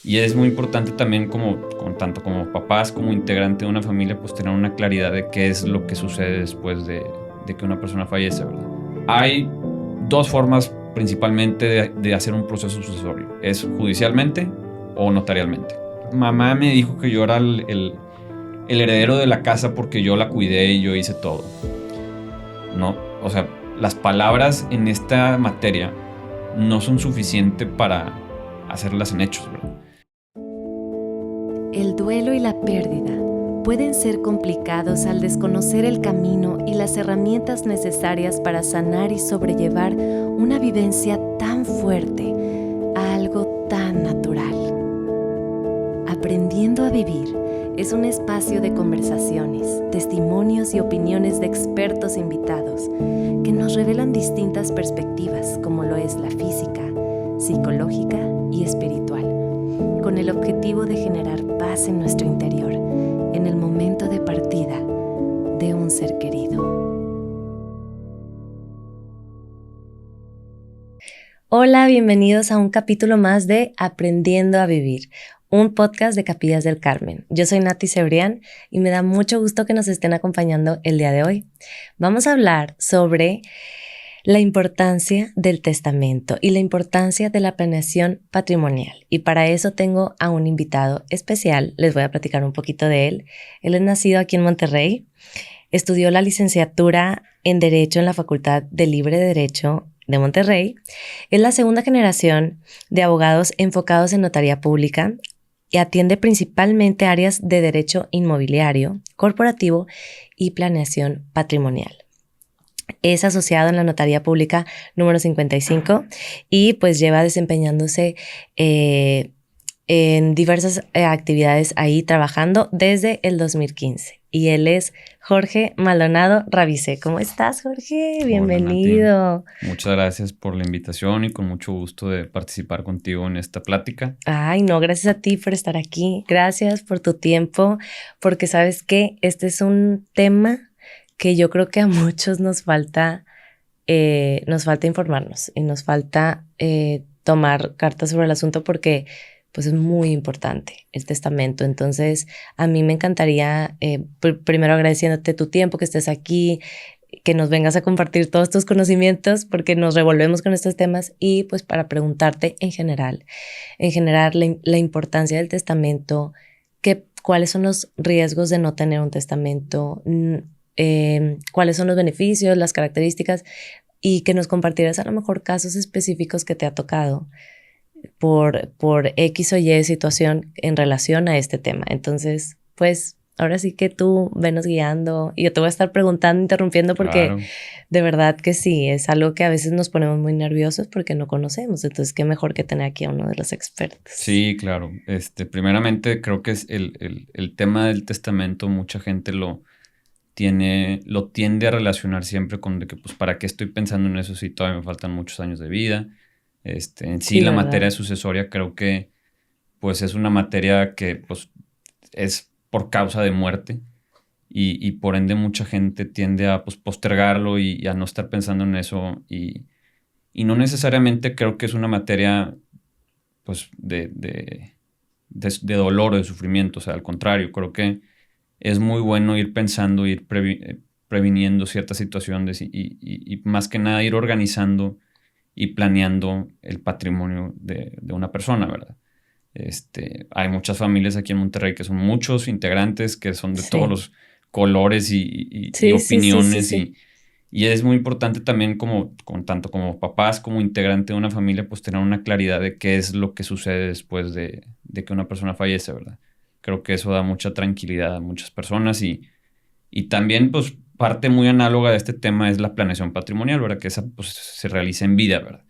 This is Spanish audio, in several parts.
Y es muy importante también tanto como papás como integrante de una familia, pues tener una claridad de qué es lo que sucede después de que una persona fallece, ¿verdad? Hay dos formas principalmente de hacer un proceso sucesorio. Es judicialmente o notarialmente. Mamá me dijo que yo era el heredero de la casa porque yo la cuidé y yo hice todo. No, o sea, las palabras en esta materia no son suficientes para hacerlas en hechos, ¿verdad? El duelo y la pérdida pueden ser complicados al desconocer el camino y las herramientas necesarias para sanar y sobrellevar una vivencia tan fuerte a algo tan natural. Aprendiendo a Vivir es un espacio de conversaciones, testimonios y opiniones de expertos invitados que nos revelan distintas perspectivas como lo es la física, psicológica y espiritual, con el objetivo de generar paz en nuestro interior en el momento de partida de un ser querido. Hola, bienvenidos a un capítulo más de Aprendiendo a Vivir, un podcast de Capillas del Carmen. Yo soy Nati Cebrián y me da mucho gusto que nos estén acompañando el día de hoy. Vamos a hablar sobre la importancia del testamento y la importancia de la planeación patrimonial. Y para eso tengo a un invitado especial. Les voy a platicar un poquito de él. Él es nacido aquí en Monterrey. Estudió la licenciatura en Derecho en la Facultad de Libre Derecho de Monterrey. Es la segunda generación de abogados enfocados en notaría pública y atiende principalmente áreas de derecho inmobiliario, corporativo y planeación patrimonial. Es asociado en la Notaría Pública número 55 y pues lleva desempeñándose en diversas actividades ahí trabajando desde el 2015. Y él es Jorge Maldonado Ravizé. ¿Cómo estás, Jorge? Bienvenido. Hola, Nati. Muchas gracias por la invitación y con mucho gusto de participar contigo en esta plática. Ay, no, gracias a ti por estar aquí. Gracias por tu tiempo, porque sabes que este es un tema que yo creo que a muchos nos falta informarnos y nos falta tomar cartas sobre el asunto porque pues es muy importante el testamento. Entonces, a mí me encantaría, primero agradeciéndote tu tiempo, que estés aquí, que nos vengas a compartir todos tus conocimientos porque nos revolvemos con estos temas y pues para preguntarte en general la importancia del testamento, cuáles son los riesgos de no tener un testamento, cuáles son los beneficios, las características y que nos compartieras a lo mejor casos específicos que te ha tocado por X o Y situación en relación a este tema. Entonces, pues ahora sí que tú venos guiando y yo te voy a estar preguntando, interrumpiendo porque Claro. de verdad que sí, es algo que a veces nos ponemos muy nerviosos porque no conocemos. Entonces, qué mejor que tener aquí a uno de los expertos. Sí, claro. Primeramente, creo que es el tema del testamento, mucha gente lo tiende a relacionar siempre con de que, pues, ¿para qué estoy pensando en eso si todavía me faltan muchos años de vida? En sí, la ¿verdad? materia sucesoria creo que, pues, es una materia que, pues, es por causa de muerte y por ende mucha gente tiende a, pues, postergarlo y a no estar pensando en eso y no necesariamente creo que es una materia, pues, de dolor o de sufrimiento. O sea, al contrario, creo que es muy bueno ir pensando, previniendo ciertas situaciones y más que nada ir organizando y planeando el patrimonio de una persona, ¿verdad? Hay muchas familias aquí en Monterrey que son muchos integrantes, que son de todos los colores y opiniones. Y es muy importante también tanto como papás como integrante de una familia, pues tener una claridad de qué es lo que sucede después de que una persona fallece, ¿verdad? Creo que eso da mucha tranquilidad a muchas personas y también, pues, parte muy análoga de este tema es la planeación patrimonial, ¿verdad? Que esa, pues, se realiza en vida, ¿verdad?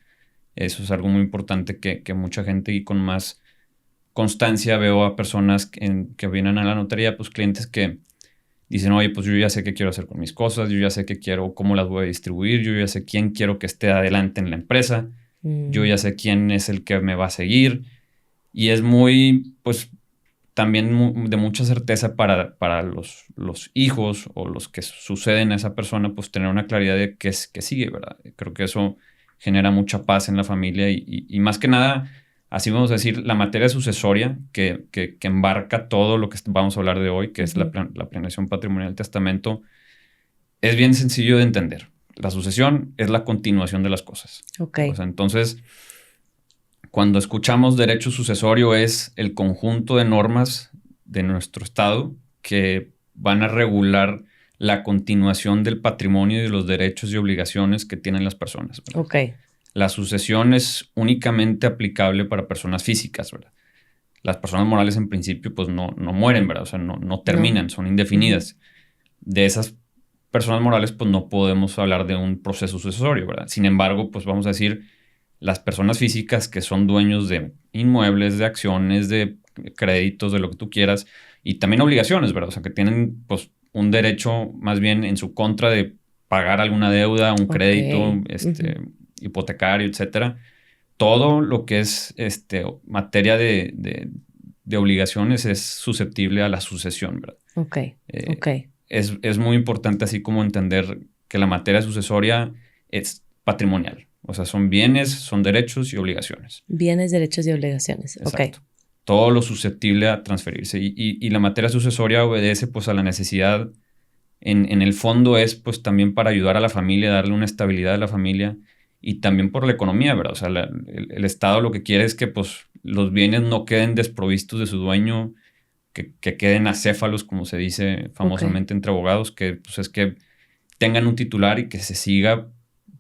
Eso es algo muy importante que mucha gente y con más constancia veo a personas que vienen a la notaría, pues clientes que dicen, oye, pues yo ya sé qué quiero hacer con mis cosas, yo ya sé qué quiero, cómo las voy a distribuir, yo ya sé quién quiero que esté adelante en la empresa, yo ya sé quién es el que me va a seguir y es muy, pues también de mucha certeza para los hijos o los que suceden a esa persona, pues tener una claridad de qué sigue, ¿verdad? Creo que eso genera mucha paz en la familia y más que nada así vamos a decir, la materia sucesoria que embarca todo lo que vamos a hablar de hoy, que es la planeación patrimonial del testamento, es bien sencillo de entender. La sucesión es la continuación de las cosas. Ok. O sea, entonces, cuando escuchamos derecho sucesorio es el conjunto de normas de nuestro Estado que van a regular la continuación del patrimonio y de los derechos y obligaciones que tienen las personas, ¿verdad? Ok. La sucesión es únicamente aplicable para personas físicas, ¿verdad? Las personas morales en principio pues no mueren, ¿verdad? O sea, no terminan, son indefinidas. De esas personas morales pues no podemos hablar de un proceso sucesorio, ¿verdad? Sin embargo, pues vamos a decir, las personas físicas que son dueños de inmuebles, de acciones, de créditos, de lo que tú quieras, y también obligaciones, ¿verdad? O sea, que tienen pues un derecho más bien en su contra de pagar alguna deuda, un crédito, hipotecario, etcétera. Todo lo que es materia de obligaciones es susceptible a la sucesión, ¿verdad? Ok. Es muy importante así como entender que la materia sucesoria es patrimonial. O sea, son bienes, son derechos y obligaciones. Bienes, derechos y obligaciones. Exacto. Ok. Todo lo susceptible a transferirse. Y la materia sucesoria obedece pues a la necesidad. En el fondo es pues también para ayudar a la familia, darle una estabilidad a la familia y también por la economía, ¿verdad? O sea, el Estado lo que quiere es que pues los bienes no queden desprovistos de su dueño, que queden acéfalos, como se dice famosamente entre abogados, que pues es que tengan un titular y que se siga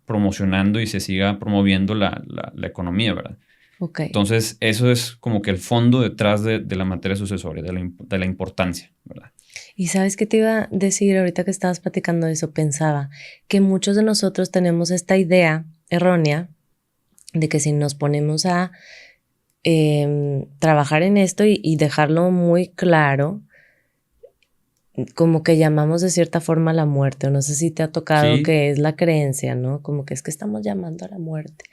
promocionando y se siga promoviendo la economía, ¿verdad? Ok. Entonces, eso es como que el fondo detrás de la materia sucesoria, de la importancia, ¿verdad? Y ¿sabes qué te iba a decir ahorita que estabas platicando de eso? Pensaba que muchos de nosotros tenemos esta idea errónea de que si nos ponemos a trabajar en esto y dejarlo muy claro, como que llamamos de cierta forma a la muerte, o no sé si te ha tocado que es la creencia, ¿no? Como que es que estamos llamando a la muerte.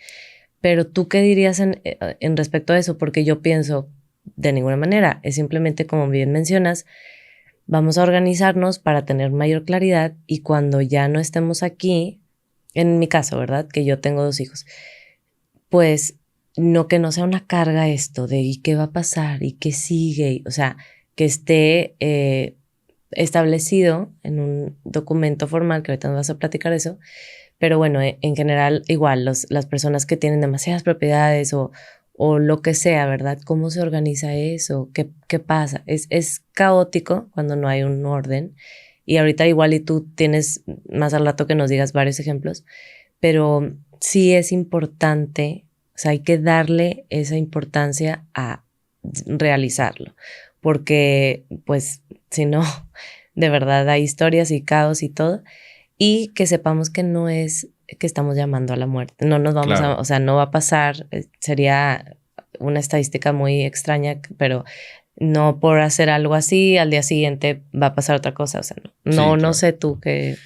Pero ¿tú qué dirías en respecto a eso? Porque yo pienso, de ninguna manera, es simplemente como bien mencionas, vamos a organizarnos para tener mayor claridad y cuando ya no estemos aquí, en mi caso, ¿verdad? Que yo tengo 2 hijos, pues no que no sea una carga esto de ¿y qué va a pasar? ¿Y qué sigue? O sea, que esté establecido en un documento formal, que ahorita nos vas a platicar eso, pero bueno, en general igual las personas que tienen demasiadas propiedades o lo que sea, ¿verdad? ¿Cómo se organiza eso? ¿Qué pasa? Es caótico cuando no hay un orden y ahorita igual y tú tienes más al rato que nos digas varios ejemplos, pero sí es importante, o sea, hay que darle esa importancia a realizarlo, porque pues si no, de verdad hay historias y caos y todo, y que sepamos que no es que estamos llamando a la muerte, no nos vamos Claro. o sea, no va a pasar, sería una estadística muy extraña, pero no por hacer algo así, al día siguiente va a pasar otra cosa, o sea, no Claro. sé tú qué.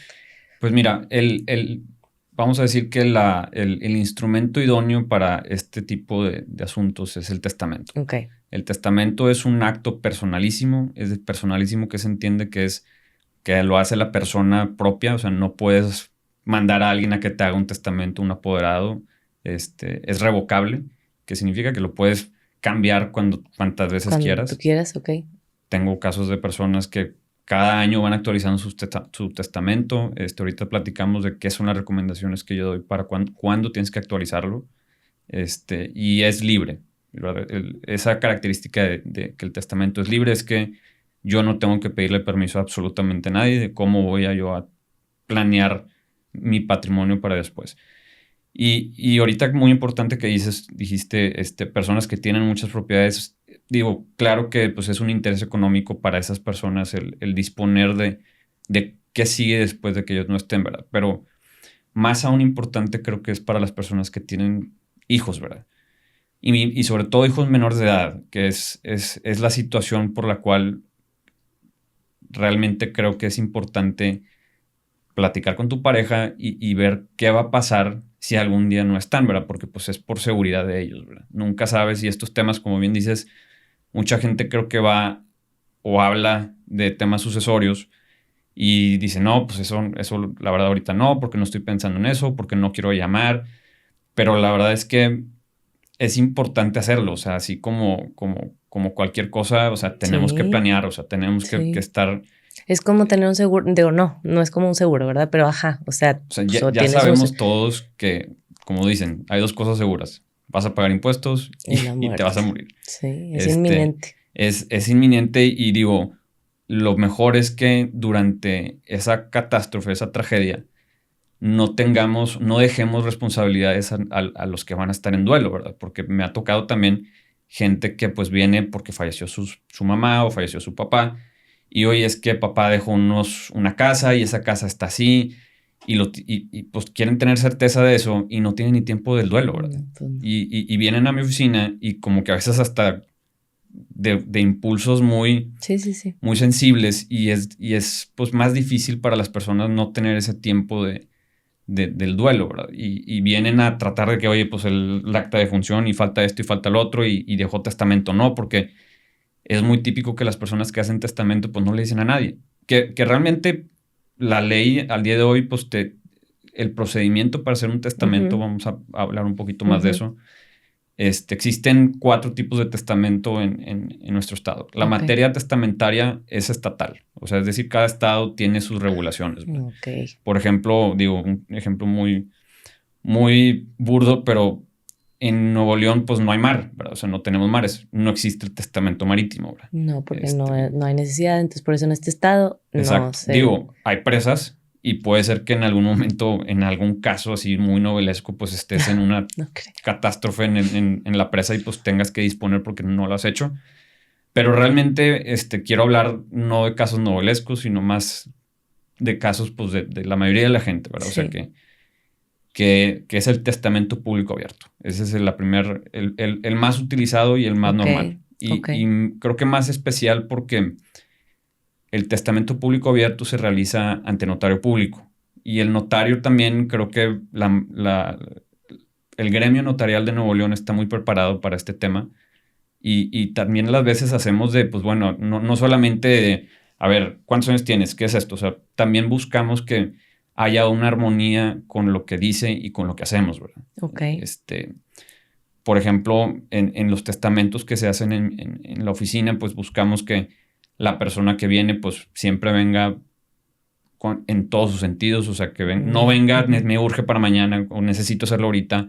Pues mira, vamos a decir que el instrumento idóneo para este tipo de asuntos es el testamento. Okay. El testamento es un acto personalísimo, es personalísimo que se entiende que es que lo hace la persona propia, o sea, no puedes mandar a alguien a que te haga un testamento, un apoderado, es revocable, que significa que lo puedes cambiar cuantas veces Cuando quieras. tú quieras, ok. Tengo casos de personas que cada año van actualizando su testamento. Ahorita platicamos de qué son las recomendaciones que yo doy para cuándo tienes que actualizarlo. Y es libre. Esa característica de que el testamento es libre es que yo no tengo que pedirle permiso a absolutamente nadie de cómo voy yo a planear mi patrimonio para después. Y ahorita muy importante que dijiste, personas que tienen muchas propiedades, digo, claro que pues es un interés económico para esas personas el disponer de qué sigue después de que ellos no estén, ¿verdad? Pero más aún importante creo que es para las personas que tienen hijos, ¿verdad? Y sobre todo hijos menores de edad, que es la situación por la cual realmente creo que es importante platicar con tu pareja y ver qué va a pasar si algún día no están, ¿verdad? Porque pues es por seguridad de ellos, ¿verdad? Nunca sabes si estos temas, como bien dices, mucha gente creo que va o habla de temas sucesorios y dice, no, pues eso la verdad ahorita no, porque no estoy pensando en eso, porque no quiero llamar, pero la verdad es que es importante hacerlo, o sea, así como cualquier cosa, o sea, tenemos que planear, o sea, tenemos que estar... Es como tener un seguro, digo, no es como un seguro, ¿verdad? Pero ajá, o sea ya sabemos todos que, como dicen, hay dos cosas seguras. Vas a pagar impuestos y te vas a morir. Sí, es inminente. Es inminente y digo, lo mejor es que durante esa catástrofe, esa tragedia, no dejemos responsabilidades a los que van a estar en duelo, ¿verdad? Porque me ha tocado también gente que pues viene porque falleció su mamá o falleció su papá y hoy es que papá dejó una casa y esa casa está así y pues quieren tener certeza de eso y no tienen ni tiempo del duelo, ¿verdad? Y vienen a mi oficina y como que a veces hasta de impulsos muy sensibles y es pues más difícil para las personas no tener ese tiempo del duelo, ¿verdad? Y vienen a tratar de que, oye, pues el acta de función y falta esto y falta lo otro y dejó testamento. No, porque es muy típico que las personas que hacen testamento pues no le dicen a nadie. Que realmente la ley al día de hoy, pues el procedimiento para hacer un testamento, vamos a hablar un poquito más de eso. Existen 4 tipos de testamento en nuestro estado. La materia testamentaria es estatal, o sea, es decir, cada estado tiene sus regulaciones. Por ejemplo, digo, un ejemplo muy, muy burdo, pero en Nuevo León pues no hay mar, ¿verdad? O sea, no tenemos mares, no existe el testamento marítimo, ¿verdad? No, porque no hay necesidad, entonces por eso en este estado exacto. No sé. Digo, hay presas y puede ser que en algún momento, en algún caso así muy novelesco, pues estés en una catástrofe en la presa y pues tengas que disponer porque no lo has hecho. Pero realmente quiero hablar no de casos novelescos, sino más de casos pues de la mayoría de la gente, ¿verdad? Sí. O sea, que es el testamento público abierto. Ese es el más utilizado y el más normal. Y creo que más especial porque el testamento público abierto se realiza ante notario público. Y el notario también, creo que el gremio notarial de Nuevo León está muy preparado para este tema. Y también las veces hacemos pues bueno, no solamente de, a ver, ¿cuántos años tienes? ¿Qué es esto? O sea, también buscamos que haya una armonía con lo que dice y con lo que hacemos, ¿verdad? Por ejemplo, en los testamentos que se hacen en la oficina, pues buscamos que la persona que viene, pues siempre venga en todos sus sentidos, o sea, que no venga, me urge para mañana o necesito hacerlo ahorita,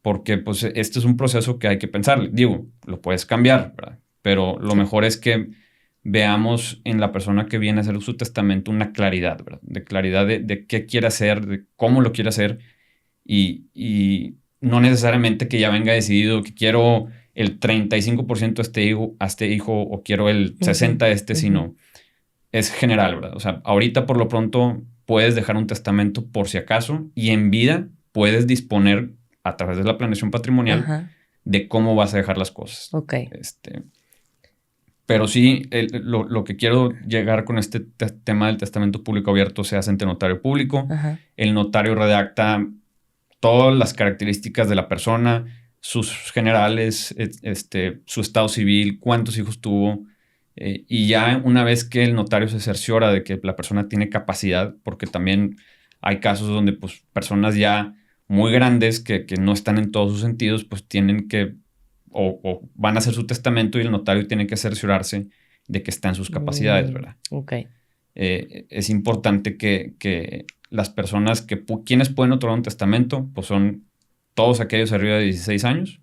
porque pues este es un proceso que hay que pensar. Digo, lo puedes cambiar, ¿verdad? Pero lo mejor es que veamos en la persona que viene a hacer su testamento una claridad, ¿verdad? De claridad de qué quiere hacer, de cómo lo quiere hacer y no necesariamente que ya venga decidido que quiero el 35% a este hijo o quiero el 60% sino es general, ¿verdad? O sea, ahorita por lo pronto puedes dejar un testamento por si acaso y en vida puedes disponer a través de la planeación patrimonial de cómo vas a dejar las cosas. Pero sí, lo que quiero llegar con este tema del testamento público abierto se hace ante notario público. El notario redacta todas las características de la persona, sus generales, su estado civil, cuántos hijos tuvo. Y ya una vez que el notario se cerciora de que la persona tiene capacidad, porque también hay casos donde pues, personas ya muy grandes que no están en todos sus sentidos, pues tienen que o van a hacer su testamento y el notario tiene que cerciorarse de que está en sus capacidades, ¿verdad? Es importante que las personas quienes pueden otorgar un testamento, pues son todos aquellos arriba de 16 años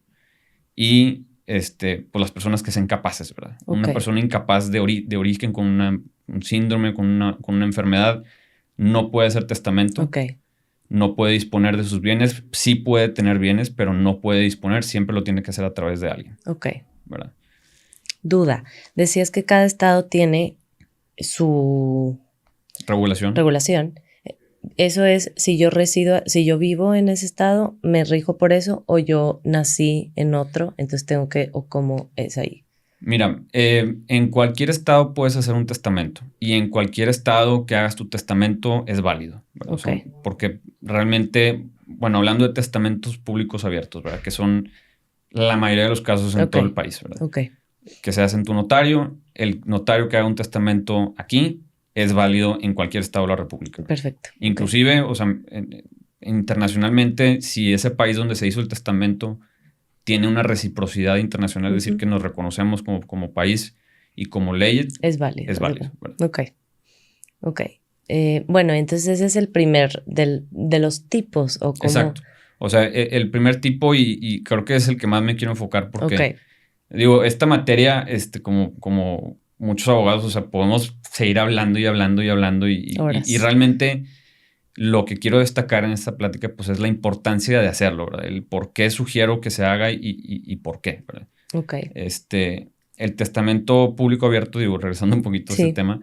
y pues las personas que sean capaces, ¿verdad? Una persona incapaz de origen con un síndrome, con una enfermedad, no puede hacer testamento. No puede disponer de sus bienes. Sí puede tener bienes, pero no puede disponer. Siempre lo tiene que hacer a través de alguien. ¿Verdad? Duda. Decías que cada estado tiene su regulación. Eso es, si yo vivo en ese estado, ¿me rijo por eso? ¿O yo nací en otro? Entonces tengo que, ¿o cómo es ahí? Mira, en cualquier estado puedes hacer un testamento y en cualquier estado que hagas tu testamento es válido, ¿verdad? O sea, porque realmente, bueno, hablando de testamentos públicos abiertos, ¿verdad? Que son la mayoría de los casos en todo el país, ¿verdad? Que se hace en tu notario, el notario que haga un testamento aquí es válido en cualquier estado de la República. Perfecto. Inclusive, o sea, internacionalmente, si ese país donde se hizo el testamento Tiene una reciprocidad internacional, es decir, que nos reconocemos como país y como ley. Es válido. Es válido. Ok. Bueno, entonces ese es el primer de los tipos. ¿O cómo? Exacto. O sea, el primer tipo y creo que es el que más me quiero enfocar porque, digo, esta materia, como muchos abogados, o sea, podemos seguir hablando y hablando y hablando y realmente lo que quiero destacar en esta plática, pues es la importancia de hacerlo, ¿verdad? El por qué sugiero que se haga y por qué, ¿verdad? Ok. El testamento público abierto, digo, regresando un poquito a ese tema,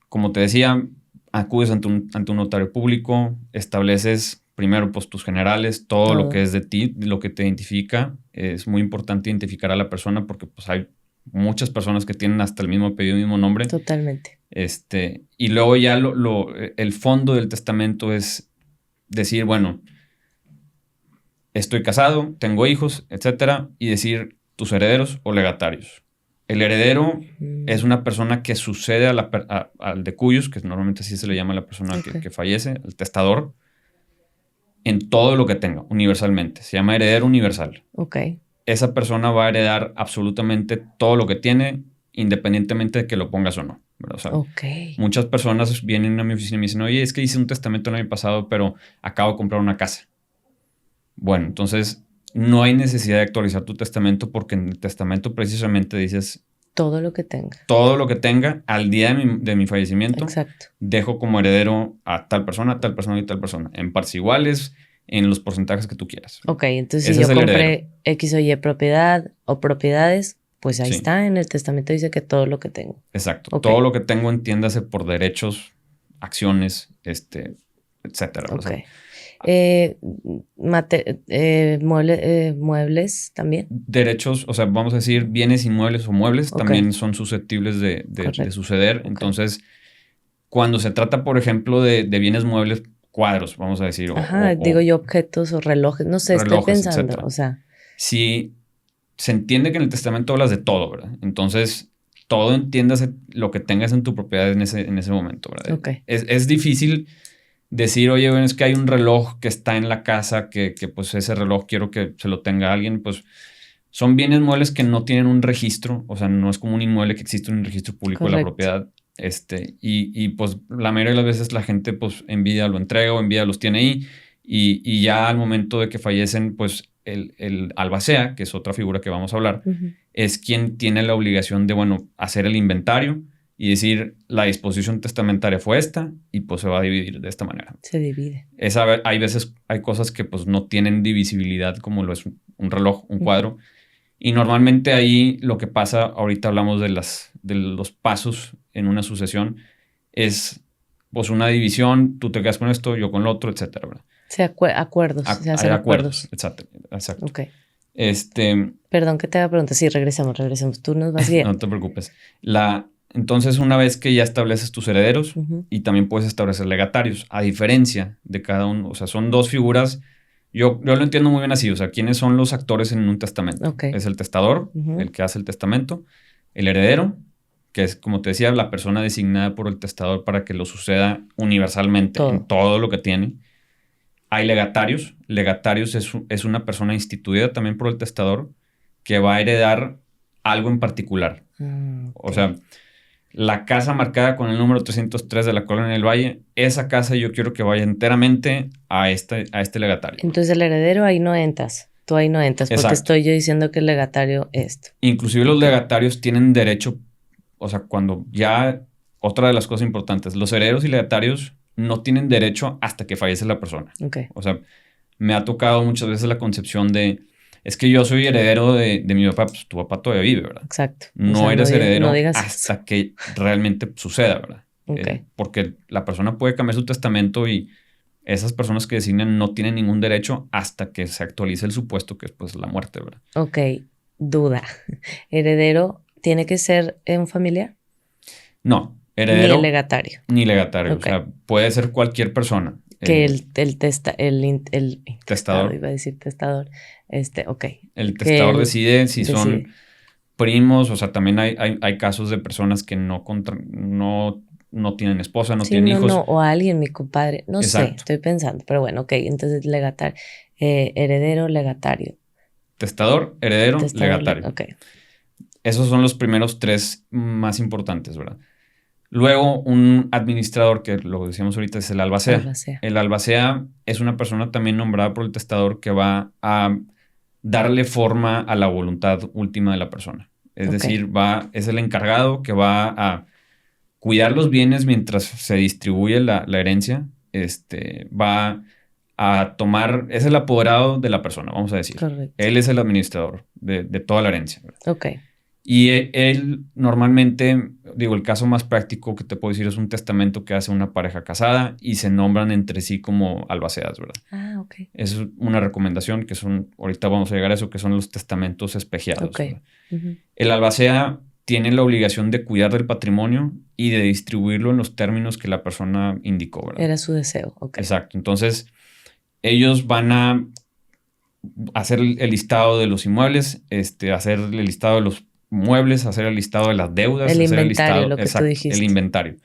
como te decía, acudes ante un notario público, estableces primero pues tus generales, todo lo que es de ti, lo que te identifica. Es muy importante identificar a la persona porque pues hay muchas personas que tienen hasta el mismo apellido, el mismo nombre. Totalmente. Y luego ya el fondo del testamento es decir, bueno, estoy casado, tengo hijos, etcétera, y decir tus herederos o legatarios. El heredero es una persona que sucede al de cuyos, que normalmente así se le llama a la persona que fallece, el testador, en todo lo que tenga, universalmente. Se llama heredero universal. Ok. Esa persona va a heredar absolutamente todo lo que tiene, independientemente de que lo pongas o no. O sea, muchas personas vienen a mi oficina y me dicen, oye, es que hice un testamento el año pasado, pero acabo de comprar una casa. Bueno, entonces no hay necesidad de actualizar tu testamento porque en el testamento precisamente dices... Todo lo que tenga. Todo lo que tenga al día de mi fallecimiento. Exacto. Dejo como heredero a tal persona y tal persona. En partes iguales, en los porcentajes que tú quieras. Ok, entonces si yo compré X o Y propiedad o propiedades, pues ahí está, en el testamento dice que todo lo que tengo. Exacto. Okay. Todo lo que tengo, entiéndase por derechos, acciones, etcétera. Ok. Muebles también. Derechos, o sea, vamos a decir bienes inmuebles o muebles también son susceptibles de suceder. Okay. Entonces, cuando se trata, por ejemplo, de bienes muebles, cuadros, vamos a decir. Digo yo objetos o relojes, no sé, estoy pensando, etcétera. O sea. Si se entiende que en el testamento hablas de todo, ¿verdad? Entonces, todo entiéndase lo que tengas en tu propiedad en ese momento, ¿verdad? Okay. Es difícil decir, oye, bueno, es que hay un reloj que está en la casa que pues ese reloj quiero que se lo tenga alguien, pues son bienes muebles que no tienen un registro, o sea, no es como un inmueble que existe en un registro público de la propiedad, y pues la mayoría de las veces la gente pues en vida lo entrega o en vida los tiene ahí, y ya al momento de que fallecen, pues el albacea, que es otra figura que vamos a hablar, es quien tiene la obligación de, bueno, hacer el inventario y decir, la disposición testamentaria fue esta y pues se va a dividir de esta manera. Se divide. Hay cosas que pues no tienen divisibilidad como lo es un reloj, un cuadro. Y normalmente ahí lo que pasa, ahorita hablamos de los pasos en una sucesión, es pues una división, tú te quedas con esto, yo con lo otro, etcétera, ¿verdad? Acuerdos. Se hacen acuerdos. Exacto. Ok. Perdón que te haga preguntas. Sí, regresamos. Tú nos vas bien. No te preocupes. Entonces, una vez que ya estableces tus herederos y también puedes establecer legatarios, a diferencia de cada uno, o sea, son dos figuras. Yo lo entiendo muy bien así, o sea, ¿quiénes son los actores en un testamento? Okay. Es el testador, el que hace el testamento, el heredero, que es, como te decía, la persona designada por el testador para que lo suceda universalmente en todo lo que tiene. Hay legatarios. Legatarios es una persona instituida también por el testador que va a heredar algo en particular. Okay. O sea, la casa marcada con el número 303 de la Colonia del Valle, esa casa yo quiero que vaya enteramente a este legatario. Entonces el heredero ahí no entras. Tú ahí no entras. Exacto. Porque estoy yo diciendo que el legatario es esto. Inclusive los legatarios tienen derecho, o sea, cuando ya, otra de las cosas importantes, los herederos y legatarios no tienen derecho hasta que fallece la persona. Okay. O sea, me ha tocado muchas veces la concepción de, es que yo soy heredero de mi papá, pues tu papá todavía vive, ¿verdad? Exacto. No eres heredero hasta que realmente suceda, ¿verdad? Okay. Porque la persona puede cambiar su testamento y esas personas que designan no tienen ningún derecho hasta que se actualice el supuesto que es pues la muerte, ¿verdad? Ok, duda. ¿Heredero tiene que ser un familiar? No, heredero. Ni legatario. Ni legatario, Okay. O sea, puede ser cualquier persona. Que el testador. Iba a decir testador. Ok. El testador decide si son primos, o sea, también hay casos de personas que no tienen esposa, no tienen hijos. O alguien, mi compadre. No Exacto. sé, estoy pensando. Pero bueno, ok, entonces legatario. heredero, legatario. Testador, heredero, legatario. Ok. Esos son los primeros 3 más importantes, ¿verdad? Luego, un administrador, que lo decíamos ahorita, es el albacea. El albacea es una persona también nombrada por el testador que va a darle forma a la voluntad última de la persona. Es decir, es el encargado que va a cuidar los bienes mientras se distribuye la herencia. Va a tomar, es el apoderado de la persona, vamos a decir. Correcto. Él es el administrador de toda la herencia, ¿verdad? Ok. Y él normalmente, digo, el caso más práctico que te puedo decir es un testamento que hace una pareja casada y se nombran entre sí como albaceas, ¿verdad? Ah, ok. Es una recomendación que ahorita vamos a llegar a eso, que son los testamentos espejeados. Ok. El albacea tiene la obligación de cuidar del patrimonio y de distribuirlo en los términos que la persona indicó, ¿verdad? Era su deseo, ok. Exacto. Entonces, ellos van a hacer el listado de los inmuebles, hacer el listado de los muebles, hacer el listado de las deudas. El hacer inventario, el listado, lo que exacto, tú dijiste. el inventario.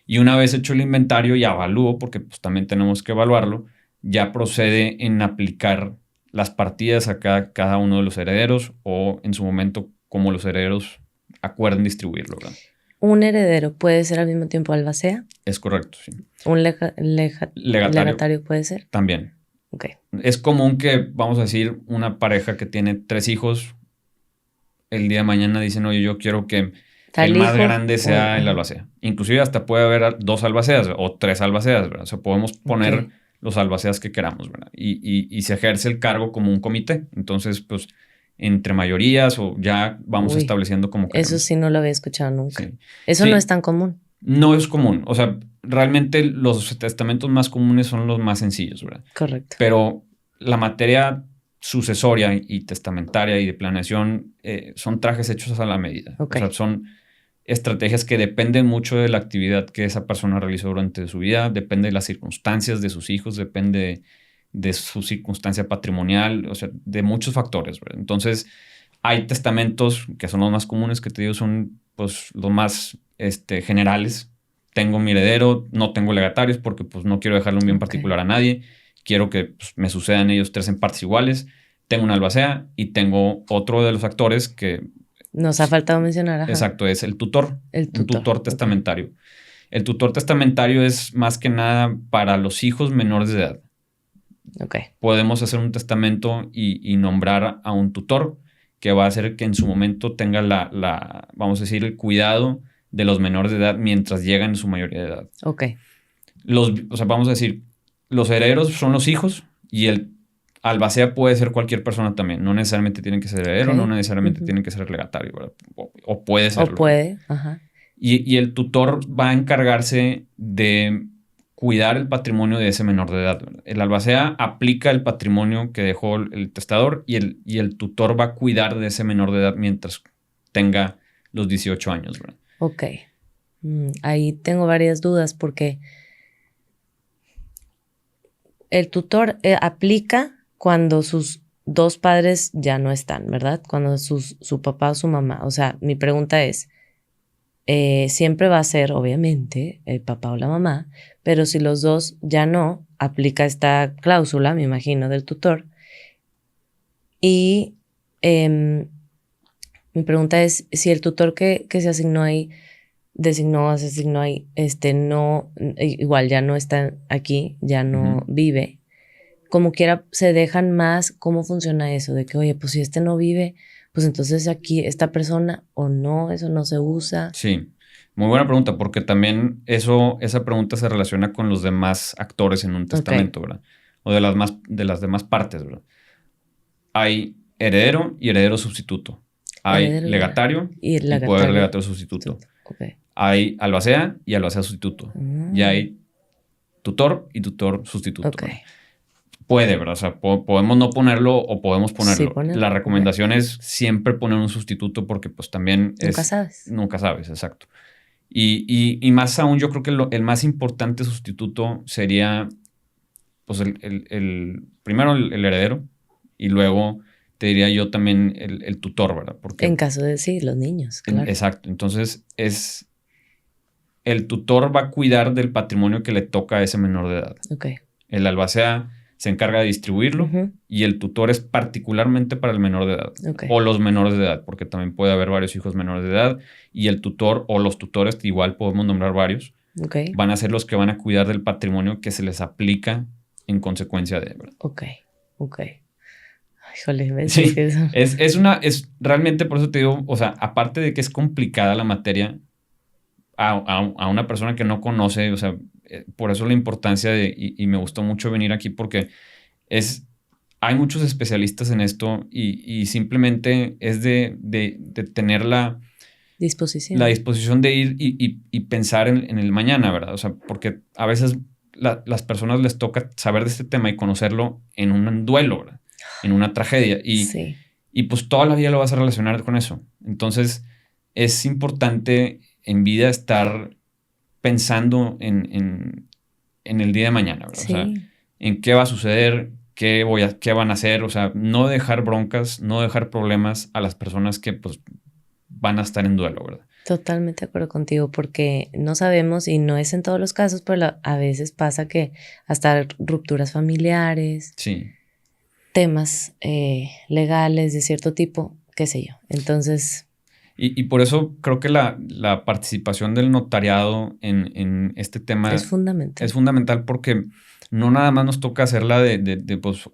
Y una vez hecho el inventario y avalúo, porque pues también tenemos que evaluarlo, ya procede en aplicar las partidas a cada uno de los herederos o en su momento como los herederos acuerden distribuirlo, ¿verdad? ¿Un heredero puede ser al mismo tiempo albacea? Es correcto, sí. ¿Un legatario puede ser? También. Ok. Es común que, vamos a decir, una pareja que tiene 3 hijos, el día de mañana dicen, oye, yo quiero que el más grande sea el albacea. Inclusive hasta puede haber 2 albaceas o 3 albaceas, ¿verdad? O sea, podemos poner los albaceas que queramos, ¿verdad? Y se ejerce el cargo como un comité. Entonces, pues, entre mayorías o ya vamos estableciendo como queremos. Eso sí no lo había escuchado nunca. Sí. Eso no es tan común. No es común. O sea, realmente los testamentos más comunes son los más sencillos, ¿verdad? Correcto. Pero la materia sucesoria y testamentaria y de planeación son trajes hechos a la medida. Okay. O sea, son estrategias que dependen mucho de la actividad que esa persona realizó durante su vida, depende de las circunstancias de sus hijos, depende de su circunstancia patrimonial, o sea, de muchos factores, ¿verdad? Entonces, hay testamentos que son los más comunes, que te digo, son pues los más generales. Tengo mi heredero, no tengo legatarios porque pues no quiero dejarle un bien particular a nadie. Quiero que pues, me sucedan ellos 3 en partes iguales. Tengo una albacea y tengo otro de los actores que... Nos ha faltado mencionar. Ajá. Exacto, es el tutor. Un tutor testamentario. Okay. El tutor testamentario es más que nada para los hijos menores de edad. Okay. Podemos hacer un testamento y nombrar a un tutor que va a hacer que en su momento tenga vamos a decir, el cuidado de los menores de edad mientras llegan en su mayoría de edad. Ok. O sea, vamos a decir, los herederos son los hijos y el albacea puede ser cualquier persona también. No necesariamente tienen que ser heredero, no necesariamente tienen que ser legatario, ¿verdad? O puede serlo. O puede, ajá. Y el tutor va a encargarse de cuidar el patrimonio de ese menor de edad, ¿verdad? El albacea aplica el patrimonio que dejó el testador y el tutor va a cuidar de ese menor de edad mientras tenga los 18 años, ¿verdad? Ok. Ahí tengo varias dudas porque el tutor aplica cuando sus 2 padres ya no están, ¿verdad? Cuando su papá o su mamá. O sea, mi pregunta es, siempre va a ser, obviamente, el papá o la mamá, pero si los 2 ya no, aplica esta cláusula, me imagino, del tutor. Y mi pregunta es, si el tutor que se asignó ahí, se asignó ahí, no, igual ya no está aquí, ya no vive, como quiera se dejan más, ¿cómo funciona eso? De que, oye, pues si no vive, pues entonces aquí esta persona o no, eso no se usa. Sí, muy buena pregunta, porque también esa pregunta se relaciona con los demás actores en un testamento, ¿verdad? O de las demás partes, ¿verdad? Hay heredero y heredero sustituto. Hay legatario y poder legatario sustituto. Okay. Hay albacea y albacea sustituto. Y hay tutor y tutor sustituto. Okay. Puede, ¿verdad? O sea, podemos no ponerlo o podemos ponerlo. Sí, ponerlo. La recomendación es siempre poner un sustituto porque pues también Nunca sabes. Nunca sabes, exacto. Y más aún, yo creo que el más importante sustituto sería pues primero el heredero y luego te diría yo también el tutor, ¿verdad? Porque en caso de sí, los niños, claro. Exacto. Entonces, el tutor va a cuidar del patrimonio que le toca a ese menor de edad. Ok. El albacea se encarga de distribuirlo y el tutor es particularmente para el menor de edad o los menores de edad, porque también puede haber varios hijos menores de edad y el tutor o los tutores, igual podemos nombrar varios, van a ser los que van a cuidar del patrimonio que se les aplica en consecuencia de, ¿verdad? Ok. Híjole, sí, es realmente, por eso te digo, o sea, aparte de que es complicada la materia, a una persona que no conoce, o sea, por eso la importancia y me gustó mucho venir aquí porque hay muchos especialistas en esto y simplemente es de tener la disposición de ir y pensar en el mañana, ¿verdad? O sea, porque a veces las personas les toca saber de este tema y conocerlo en un duelo, ¿verdad? En una tragedia. Y pues toda la vida lo vas a relacionar con eso. Entonces, es importante en vida estar pensando en el día de mañana, ¿verdad? Sí. O sea, en qué va a suceder, qué van a hacer. O sea, no dejar broncas, no dejar problemas a las personas que pues van a estar en duelo, ¿verdad? Totalmente de acuerdo contigo, porque no sabemos, y no es en todos los casos, pero a veces pasa que hasta rupturas familiares, temas legales de cierto tipo, qué sé yo. Entonces... Y por eso creo que la participación del notariado en este tema es fundamental. Es fundamental porque no nada más nos toca hacerla de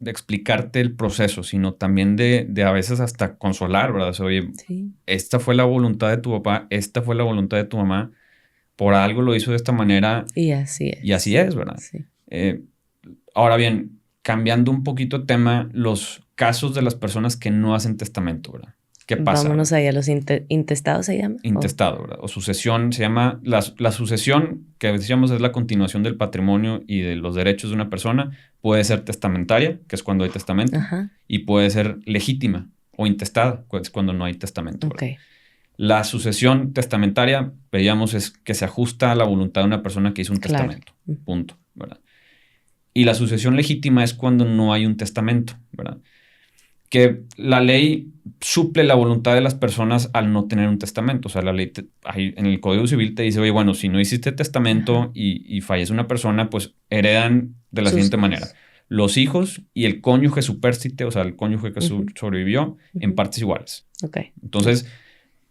explicarte el proceso, sino también de a veces hasta consolar, ¿verdad? O sea, oye, esta fue la voluntad de tu papá, esta fue la voluntad de tu mamá, por algo lo hizo de esta manera. Y así es. Y así es, ¿verdad? Sí. Ahora bien, cambiando un poquito de tema, los casos de las personas que no hacen testamento, ¿verdad? ¿Qué pasa? Vámonos ahí a los intestados, ¿se llama? Intestado, ¿verdad? O sucesión, se llama... La sucesión, que decíamos es la continuación del patrimonio y de los derechos de una persona, puede ser testamentaria, que es cuando hay testamento, y puede ser legítima o intestada, que es cuando no hay testamento. La sucesión testamentaria, veíamos, es que se ajusta a la voluntad de una persona que hizo un testamento. Punto, ¿verdad? Y la sucesión legítima es cuando no hay un testamento, ¿verdad? Que la ley suple la voluntad de las personas al no tener un testamento. O sea, la ley en el Código Civil te dice, oye, bueno, si no hiciste testamento y fallece una persona, pues heredan de la siguiente manera. Los hijos y el cónyuge supérstite, o sea, el cónyuge que sobrevivió, en partes iguales. Entonces,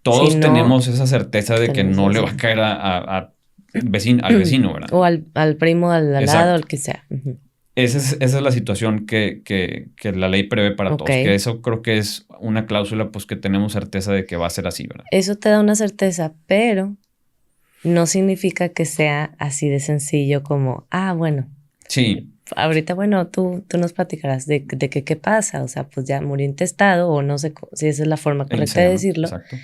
todos tenemos esa certeza de que no le va a caer al vecino, ¿verdad? O al primo al lado, al que sea. Esa es la situación que la ley prevé para todos. Que eso creo que es una cláusula pues que tenemos certeza de que va a ser así, ¿verdad? Eso te da una certeza, pero no significa que sea así de sencillo como, bueno. Sí. Ahorita, bueno, tú nos platicarás de qué pasa. O sea, pues ya murió intestado o no sé si esa es la forma correcta de decirlo. Exacto.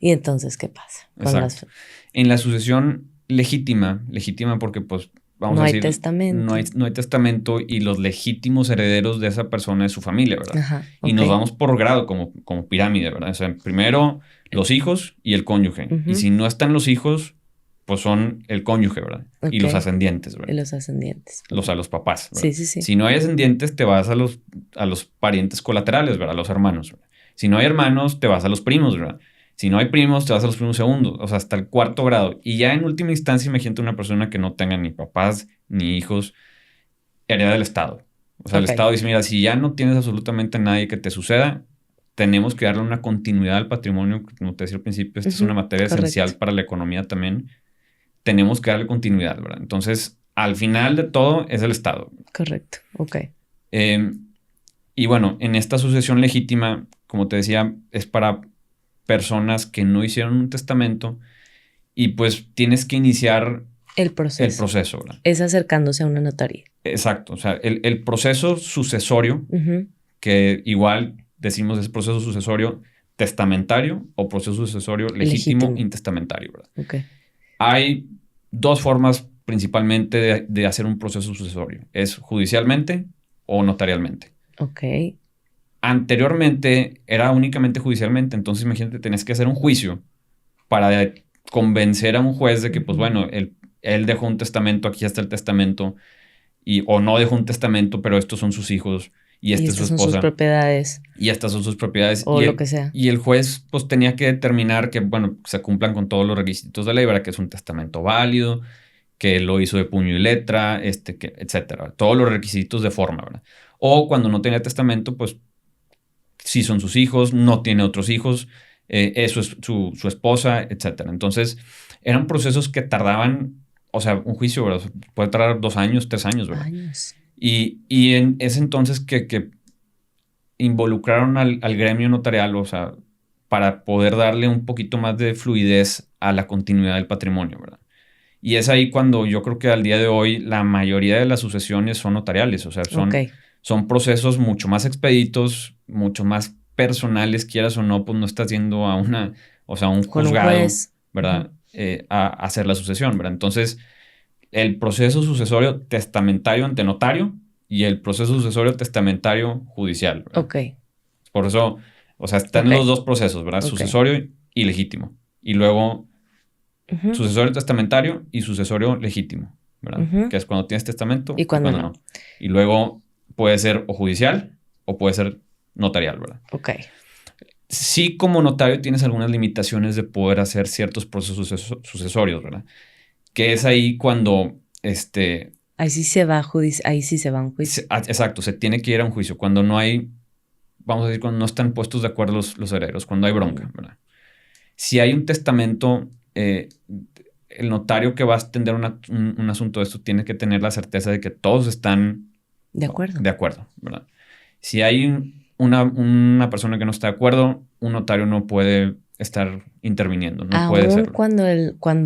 Y entonces, ¿qué pasa? En la sucesión legítima porque pues vamos a decir, no hay testamento. No hay testamento y los legítimos herederos de esa persona es su familia, ¿verdad? Y nos vamos por grado, como pirámide, ¿verdad? O sea, primero los hijos y el cónyuge. Y si no están los hijos, pues son el cónyuge, ¿verdad? Y los ascendientes, ¿verdad? Y los ascendientes. A los papás, ¿verdad? Sí. Si no hay ascendientes, te vas a los parientes colaterales, ¿verdad? A los hermanos, ¿verdad? Si no hay hermanos, te vas a los primos, ¿verdad? Si no hay primos, te vas a los primos segundos, o sea, hasta el cuarto grado. Y ya en última instancia, imagínate una persona que no tenga ni papás ni hijos, hereda del Estado. O sea, el Estado dice, mira, si ya no tienes absolutamente nadie que te suceda, tenemos que darle una continuidad al patrimonio. Como te decía al principio, esta es una materia esencial para la economía también. Tenemos que darle continuidad, ¿verdad? Entonces, al final de todo, es el Estado. Correcto, y bueno, en esta sucesión legítima, como te decía, es para personas que no hicieron un testamento y pues tienes que iniciar el proceso, ¿verdad? Es acercándose a una notaría. Exacto. O sea, el proceso sucesorio, que igual decimos es proceso sucesorio testamentario o proceso sucesorio legítimo intestamentario, ¿verdad? Hay dos formas principalmente de hacer un proceso sucesorio. Es judicialmente o notarialmente. Anteriormente era únicamente judicialmente, entonces imagínate, tenías que hacer un juicio para convencer a un juez de que, pues bueno, él dejó un testamento, aquí está el testamento, o no dejó un testamento, pero estos son sus hijos y esta es su esposa. Son sus propiedades. Y estas son sus propiedades. O lo que sea. Y el juez, pues tenía que determinar que, bueno, se cumplan con todos los requisitos de ley, ¿verdad? Que es un testamento válido que lo hizo de puño y letra, etcétera. Todos los requisitos de forma, ¿verdad? O cuando no tenía testamento, pues sí son sus hijos, no tiene otros hijos, eso es su esposa, etcétera. Entonces, eran procesos que tardaban, o sea, un juicio, ¿verdad? Puede tardar 2 años, 3 años, ¿verdad? Años. Y en ese entonces que involucraron al gremio notarial, o sea, para poder darle un poquito más de fluidez a la continuidad del patrimonio, ¿verdad? Y es ahí cuando yo creo que al día de hoy la mayoría de las sucesiones son notariales, o sea, son procesos mucho más expeditos, mucho más personales, quieras o no, pues no estás yendo a un juzgado, ¿verdad? A hacer la sucesión, ¿verdad? Entonces, el proceso sucesorio testamentario ante notario y el proceso sucesorio testamentario judicial, ¿verdad? Ok. Por eso, o sea, están los dos procesos, ¿verdad? Sucesorio y legítimo. Y luego sucesorio testamentario y sucesorio legítimo, ¿verdad? Que es cuando tienes testamento y cuando no. Y luego puede ser o judicial o puede ser notarial, ¿verdad? Ok. Sí, como notario tienes algunas limitaciones de poder hacer ciertos procesos sucesorios, ¿verdad? Que es ahí cuando ahí sí se va a un juicio. Exacto, se tiene que ir a un juicio. Cuando no hay, vamos a decir, cuando no están puestos de acuerdo los herederos, cuando hay bronca, ¿verdad? Si hay un testamento, el notario que va a atender un asunto de esto tiene que tener la certeza de que todos están de acuerdo. De acuerdo, ¿verdad? Si hay una persona que no está de acuerdo, un notario no puede estar interviniendo, no puede hacerlo. Cuando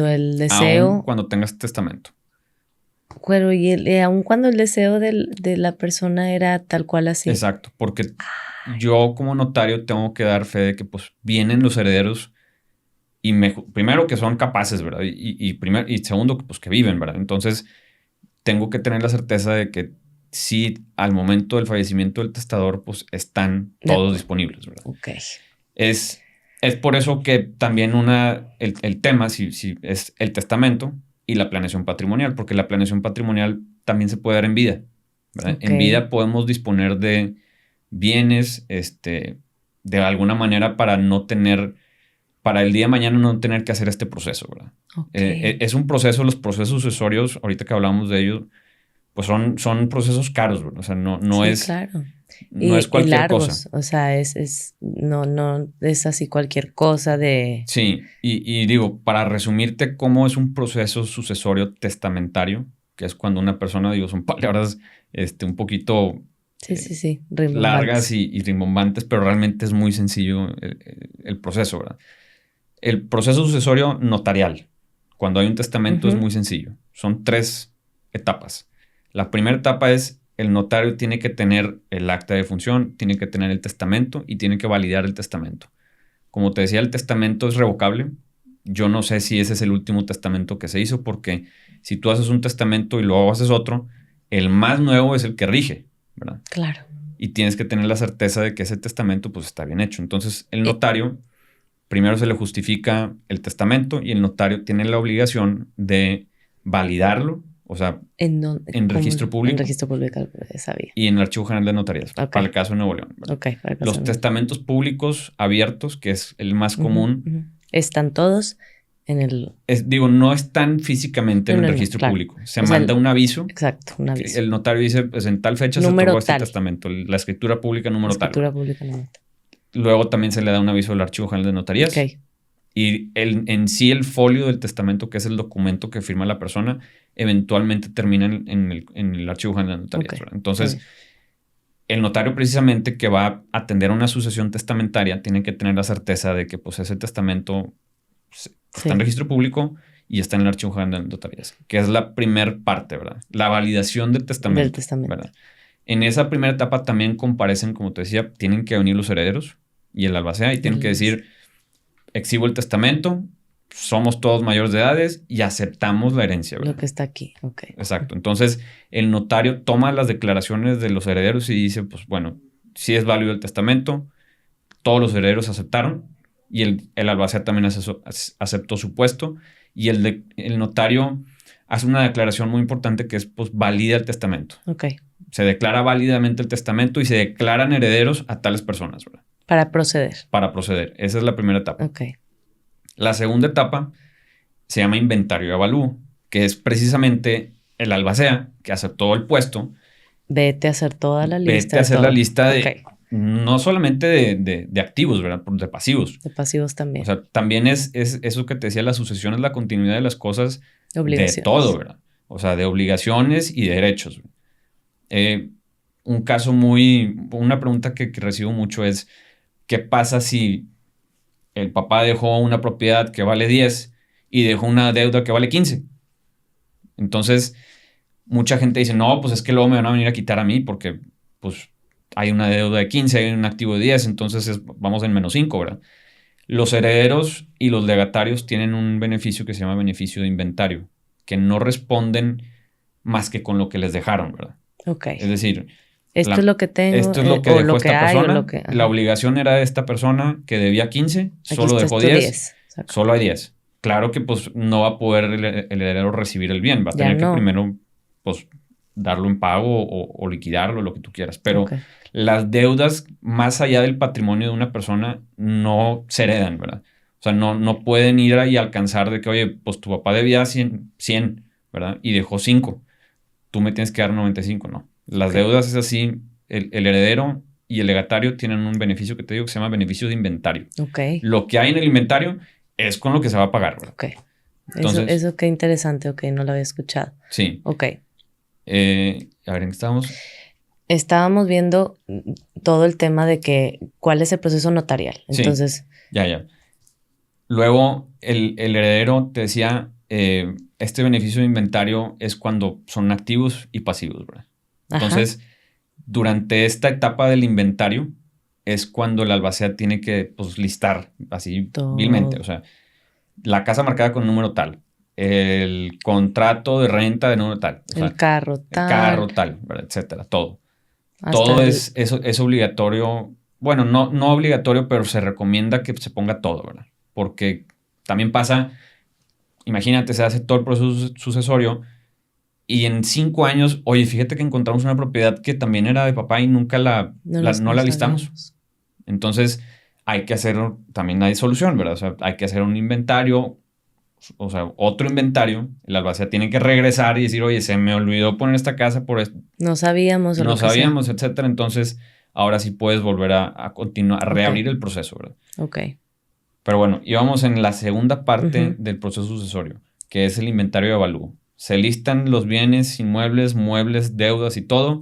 el deseo... Aún cuando tengas testamento. Pero aún cuando el deseo de la persona era tal cual así. Exacto, porque yo como notario tengo que dar fe de que pues vienen los herederos y primero que son capaces, ¿verdad? Y segundo pues que viven, ¿verdad? Entonces tengo que tener la certeza de que sí, al momento del fallecimiento del testador, pues están todos disponibles, ¿verdad? Ok. Es por eso que también el tema, si es el testamento y la planeación patrimonial, porque la planeación patrimonial también se puede dar en vida, ¿verdad? Okay. En vida podemos disponer de bienes, de alguna manera para el día de mañana no tener que hacer este proceso, ¿verdad? Okay. Es un proceso, los procesos sucesorios, ahorita que hablamos de ellos, pues son procesos caros, ¿verdad? O sea, no sí, es... Claro. No es cualquier largos, cosa. O sea, no es así cualquier cosa de... Sí, y digo, para resumirte cómo es un proceso sucesorio testamentario, que es cuando una persona, digo, son palabras un poquito... Sí. Largas y rimbombantes, pero realmente es muy sencillo el proceso, ¿verdad? El proceso sucesorio notarial, cuando hay un testamento, es muy sencillo. Son 3 etapas. La primera etapa es el notario tiene que tener el acta de función, tiene que tener el testamento y tiene que validar el testamento. Como te decía, el testamento es revocable. Yo no sé si ese es el último testamento que se hizo, porque si tú haces un testamento y luego haces otro, el más nuevo es el que rige, ¿verdad? Claro. Y tienes que tener la certeza de que ese testamento pues está bien hecho. Entonces, el notario, primero se le justifica el testamento y el notario tiene la obligación de validarlo. O sea, en registro público. En registro público, sabía. Y en el Archivo General de Notarías, okay. para el caso de Nuevo León. Okay, los testamentos públicos abiertos, que es el más común. Están todos en el... no están físicamente en el registro público. Se manda un aviso. Exacto, un aviso. El notario dice, pues en tal fecha número se otorgó este testamento. La escritura pública número tal. Pública número tal. Luego también se le da un aviso al Archivo General de Notarías. Okay. Y en sí el folio del testamento, que es el documento que firma la persona, eventualmente termina en el Archivo General de Notarías. Okay. Entonces, el notario precisamente que va a atender una sucesión testamentaria tiene que tener la certeza de que pues, ese testamento está en registro público y está en el Archivo General de Notarías, que es la primer parte, ¿verdad? La validación del testamento. ¿Verdad? En esa primera etapa también comparecen, como te decía, tienen que venir los herederos y el albacea y tienen que decir... Exhibo el testamento, somos todos mayores de edades y aceptamos la herencia, ¿verdad? Lo que está aquí, ok. Exacto. Entonces, el notario toma las declaraciones de los herederos y dice, pues bueno, sí es válido el testamento, todos los herederos aceptaron y el albacea también aceptó su puesto y el notario hace una declaración muy importante que es, pues, valida el testamento. Ok. Se declara válidamente el testamento y se declaran herederos a tales personas, ¿verdad? Para proceder. Para proceder. Esa es la primera etapa. Ok. La segunda etapa se llama inventario y avalúo, que es precisamente el albacea que aceptó el puesto. Vete a hacer toda la lista. Vete a hacer la lista de, okay, no solamente de activos, ¿verdad? De pasivos. de pasivos también. O sea, también es eso que te decía, la sucesión es la continuidad de las cosas Obligaciones. de todo, ¿verdad? O sea, de obligaciones y de derechos. Una pregunta que recibo mucho es, ¿qué pasa si el papá dejó una propiedad que vale 10 y dejó una deuda que vale 15? Entonces, mucha gente dice, no, pues es que luego me van a venir a quitar a mí porque pues hay una deuda de 15, hay un activo de 10, entonces vamos en -5, ¿verdad? Los herederos y los legatarios tienen un beneficio que se llama beneficio de inventario, que no responden más que con lo que les dejaron, ¿verdad? Ok. Es decir, esto es lo que tengo, esto es lo que dejó esta persona. La obligación era de esta persona que debía 15, aquí solo dejó 10, Exacto. solo hay 10. Claro que pues no va a poder el heredero recibir el bien, va a tener que primero pues darlo en pago o liquidarlo, lo que tú quieras. Pero las deudas más allá del patrimonio de una persona no se heredan, ¿verdad? O sea, no pueden ir ahí y alcanzar de que, oye, pues tu papá debía 100, ¿verdad? Y dejó 5. Tú me tienes que dar 95, no. Las deudas es así, el heredero y el legatario tienen un beneficio que te digo que se llama beneficio de inventario. Lo que hay en el inventario es con lo que se va a pagar, ¿verdad? Entonces, eso qué interesante, no lo había escuchado. Sí. A ver, ¿en qué estábamos? Estábamos viendo todo el tema de cuál es el proceso notarial. Entonces. Sí. Ya. Luego, el heredero te decía, este beneficio de inventario es cuando son activos y pasivos, ¿verdad? Entonces, durante esta etapa del inventario es cuando el albacea tiene que pues, listar así vilmente. O sea, la casa marcada con número tal, el contrato de renta de número tal. O sea, el carro tal. El carro tal, ¿verdad? Etcétera, todo. Todo es obligatorio. Bueno, no obligatorio, pero se recomienda que se ponga todo, ¿verdad? Porque también pasa, imagínate, se hace todo el proceso sucesorio y en 5 años, oye, fíjate que encontramos una propiedad que también era de papá y nunca no la listamos. Entonces, hay que hacer, también hay solución, ¿verdad? O sea, hay que hacer un inventario, o sea, otro inventario. El albacea tiene que regresar y decir, oye, se me olvidó poner esta casa por esto. No sabíamos. Etcétera. Entonces, ahora sí puedes volver a continuar, a reabrir el proceso, ¿verdad? Pero bueno, íbamos en la segunda parte del proceso sucesorio, que es el inventario de avalúo. Se listan los bienes, inmuebles, muebles, deudas y todo.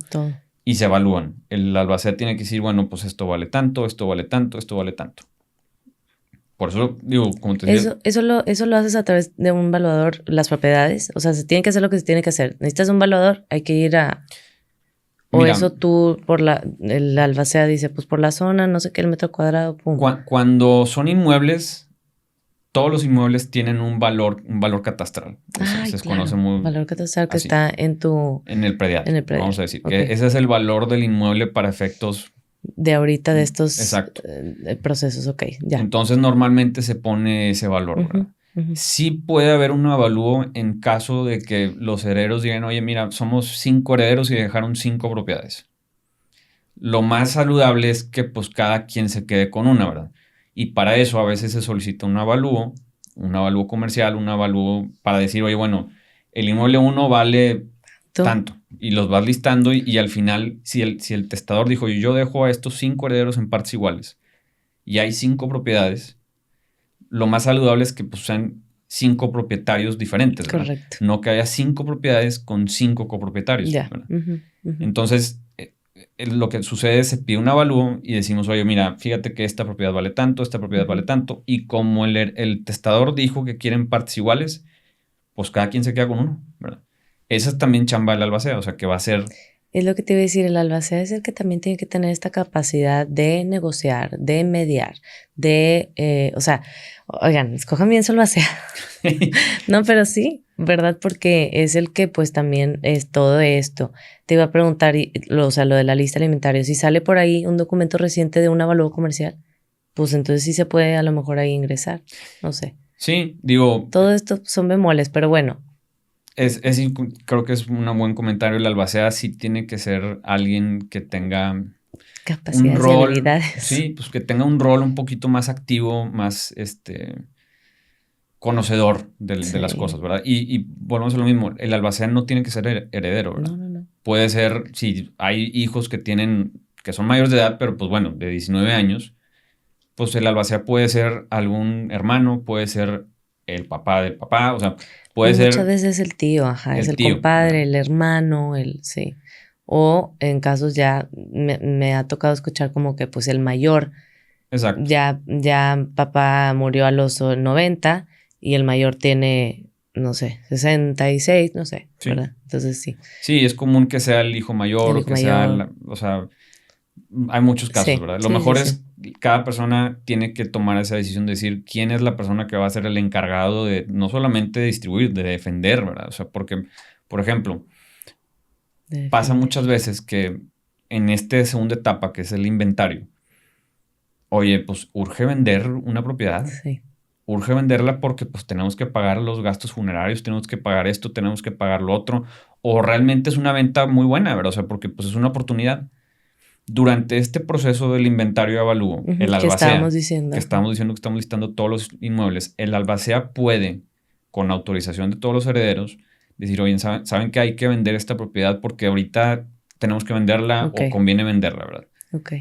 Y se evalúan. El albacea tiene que decir, bueno, pues esto vale tanto, esto vale tanto, esto vale tanto. Por eso digo, como te decía. Eso lo haces a través de un valuador, las propiedades. O sea, se tiene que hacer lo que se tiene que hacer. Necesitas un valuador, hay que ir a. O mira, eso tú, el albacea dice, pues por la zona, no sé qué, el metro cuadrado, pum. Cuando son inmuebles, todos los inmuebles tienen un valor catastral. Se conoce muy. Valor catastral que así, está en el predial. Vamos a decir que ese es el valor del inmueble para efectos de ahorita de estos procesos, ya. Entonces normalmente se pone ese valor, ¿verdad? Sí puede haber un avalúo en caso de que los herederos digan, oye, mira, somos 5 herederos y dejaron 5 propiedades. Lo más saludable es que pues cada quien se quede con una, ¿verdad? Y para eso a veces se solicita un avalúo comercial, un avalúo para decir, oye, bueno, el inmueble 1 vale tanto. Y los vas listando y al final, si el testador dijo, yo dejo a estos 5 herederos en partes iguales y hay 5 propiedades, lo más saludable es que pues, sean 5 propietarios diferentes, ¿verdad? Correcto. No que haya 5 propiedades con 5 copropietarios. ¿Verdad? Entonces, lo que sucede es se pide un avalúo y decimos, oye, mira, fíjate que esta propiedad vale tanto, esta propiedad vale tanto. Y como el testador dijo que quieren partes iguales, pues cada quien se queda con uno, ¿verdad? Esa es también chamba del albacea, o sea, que va a ser. Es lo que te iba a decir, el albacea es el que también tiene que tener esta capacidad de negociar, de mediar, o sea, oigan, escojan bien su albacea. No, pero sí, ¿verdad? Porque es el que pues también es todo esto. Te iba a preguntar, o sea, lo de la lista de inventario, si sale por ahí un documento reciente de un avalúo comercial, pues entonces sí se puede a lo mejor ahí ingresar, no sé. Sí, digo. Todo esto son bemoles, pero bueno. Creo que es un buen comentario. El albacea sí tiene que ser alguien que tenga capacidades un rol, y habilidades. Sí, pues que tenga un rol un poquito más activo, más conocedor de las Sí. cosas, ¿verdad? Y volvemos a lo mismo, el albacea no tiene que ser heredero, ¿verdad? No. Puede ser, si hay hijos que son mayores de edad, pero pues bueno, de 19 años, pues el albacea puede ser algún hermano, puede ser el papá del papá, o sea, puede Muchas ser veces el tío, ajá, es el el tío, compadre, ¿verdad? el hermano, sí. O en casos ya me ha tocado escuchar como que pues el mayor, Exacto. ya papá murió a los 90 y el mayor tiene, no sé, 66, no sé, Sí. ¿verdad? Entonces sí, Sí, es común que sea el hijo mayor el o hijo que sea, mayor, o sea, hay muchos casos, sí, ¿verdad? Lo sí, sí, mejor sí. es cada persona tiene que tomar esa decisión de decir quién es la persona que va a ser el encargado de no solamente de distribuir, de defender, ¿verdad? O sea, porque, por ejemplo, De pasa defender. muchas veces que en esta segunda etapa, que es el inventario, oye, pues urge vender una propiedad, Sí, urge venderla porque pues tenemos que pagar los gastos funerarios, tenemos que pagar esto, tenemos que pagar lo otro, o realmente es una venta muy buena, ¿verdad? O sea, porque pues es una oportunidad. Durante este proceso del inventario de avalúo, ujú, el que estábamos albacea, diciendo, que ajá. estamos diciendo que estamos listando todos los inmuebles, el albacea puede, con autorización de todos los herederos, decir, oye, ¿saben que hay que vender esta propiedad porque ahorita tenemos que venderla Ok, o conviene venderla, ¿verdad? ok.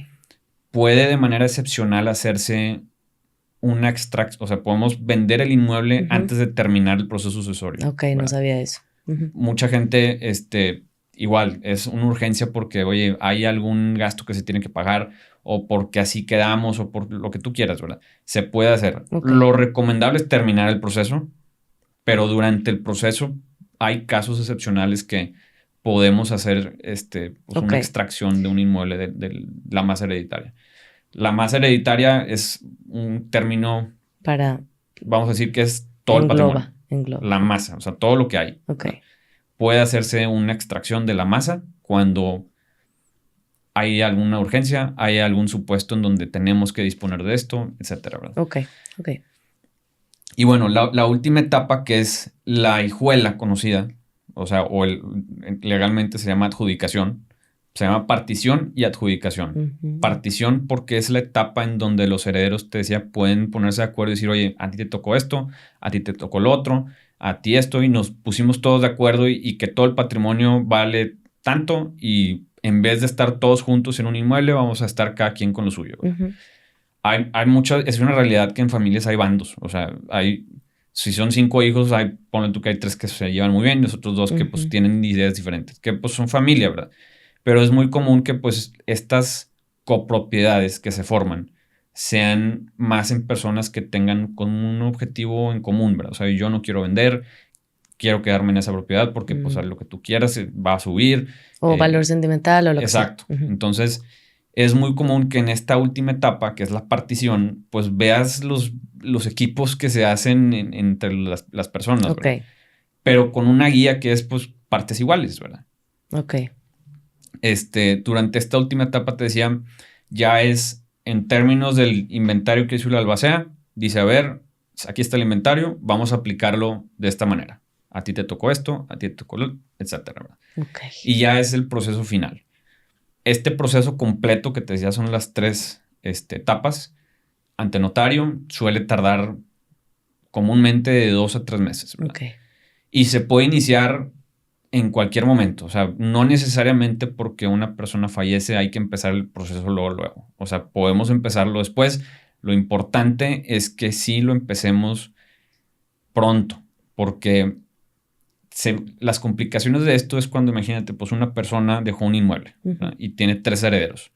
Puede de manera excepcional hacerse una extracción, o sea, podemos vender el inmueble Ujú. antes de terminar el proceso sucesorio, Ok, no ¿verdad? sabía eso. Ujú. Mucha gente, igual, es una urgencia porque, oye, hay algún gasto que se tiene que pagar o porque así quedamos o por lo que tú quieras, ¿verdad? Se puede hacer. Ok, Lo recomendable es terminar el proceso, pero durante el proceso hay casos excepcionales que podemos hacer, pues ok. una extracción de un inmueble de la masa hereditaria. La masa hereditaria es un término, Para, vamos a decir que es todo el patrimonio, engloba. la masa, o sea, todo lo que hay, Ok, ¿verdad? Puede hacerse una extracción de la masa cuando hay alguna urgencia, hay algún supuesto en donde tenemos que disponer de esto, etcétera, ¿verdad? ok, ok. Y bueno, la última etapa que es la hijuela conocida, o sea, legalmente se llama adjudicación, se llama partición y adjudicación. Ujú. Partición porque es la etapa en donde los herederos, te decía, pueden ponerse de acuerdo y decir, oye, a ti te tocó esto, a ti te tocó lo otro, a ti esto, y nos pusimos todos de acuerdo y que todo el patrimonio vale tanto y en vez de estar todos juntos en un inmueble, vamos a estar cada quien con lo suyo, ¿verdad? Ujú. Hay muchas, es una realidad que en familias hay bandos, o sea, si son 5 hijos, ponle tú que hay 3 que se llevan muy bien y los otros 2 que pues Ujú. tienen ideas diferentes, que pues son familia, ¿verdad? Pero es muy común que pues estas copropiedades que se forman sean más en personas que tengan con un objetivo en común, ¿verdad? O sea, yo no quiero vender, quiero quedarme en esa propiedad porque pues a Mm. lo que tú quieras va a subir. O valor sentimental o lo que sea. Exacto. Ujú. Entonces, es muy común que en esta última etapa, que es la partición, pues veas los equipos que se hacen entre las personas, Ok, ¿verdad? Pero con una guía que es pues partes iguales, ¿verdad? ok. Durante esta última etapa te decía, ya es en términos del inventario que hizo el albacea, dice, a ver, aquí está el inventario, vamos a aplicarlo de esta manera. A ti te tocó esto, a ti te tocó lo, etcétera, ¿verdad? Ok. Y ya es el proceso final. Este proceso completo que te decía son las 3 etapas. Ante notario suele tardar comúnmente de 2 a 3 meses, ¿verdad? Ok. Y se puede iniciar en cualquier momento. O sea, no necesariamente porque una persona fallece hay que empezar el proceso luego. O sea, podemos empezarlo después. Lo importante es que sí lo empecemos pronto, porque las complicaciones de esto es cuando, imagínate, pues una persona dejó un inmueble, Ujú. ¿verdad? Y tiene 3 herederos.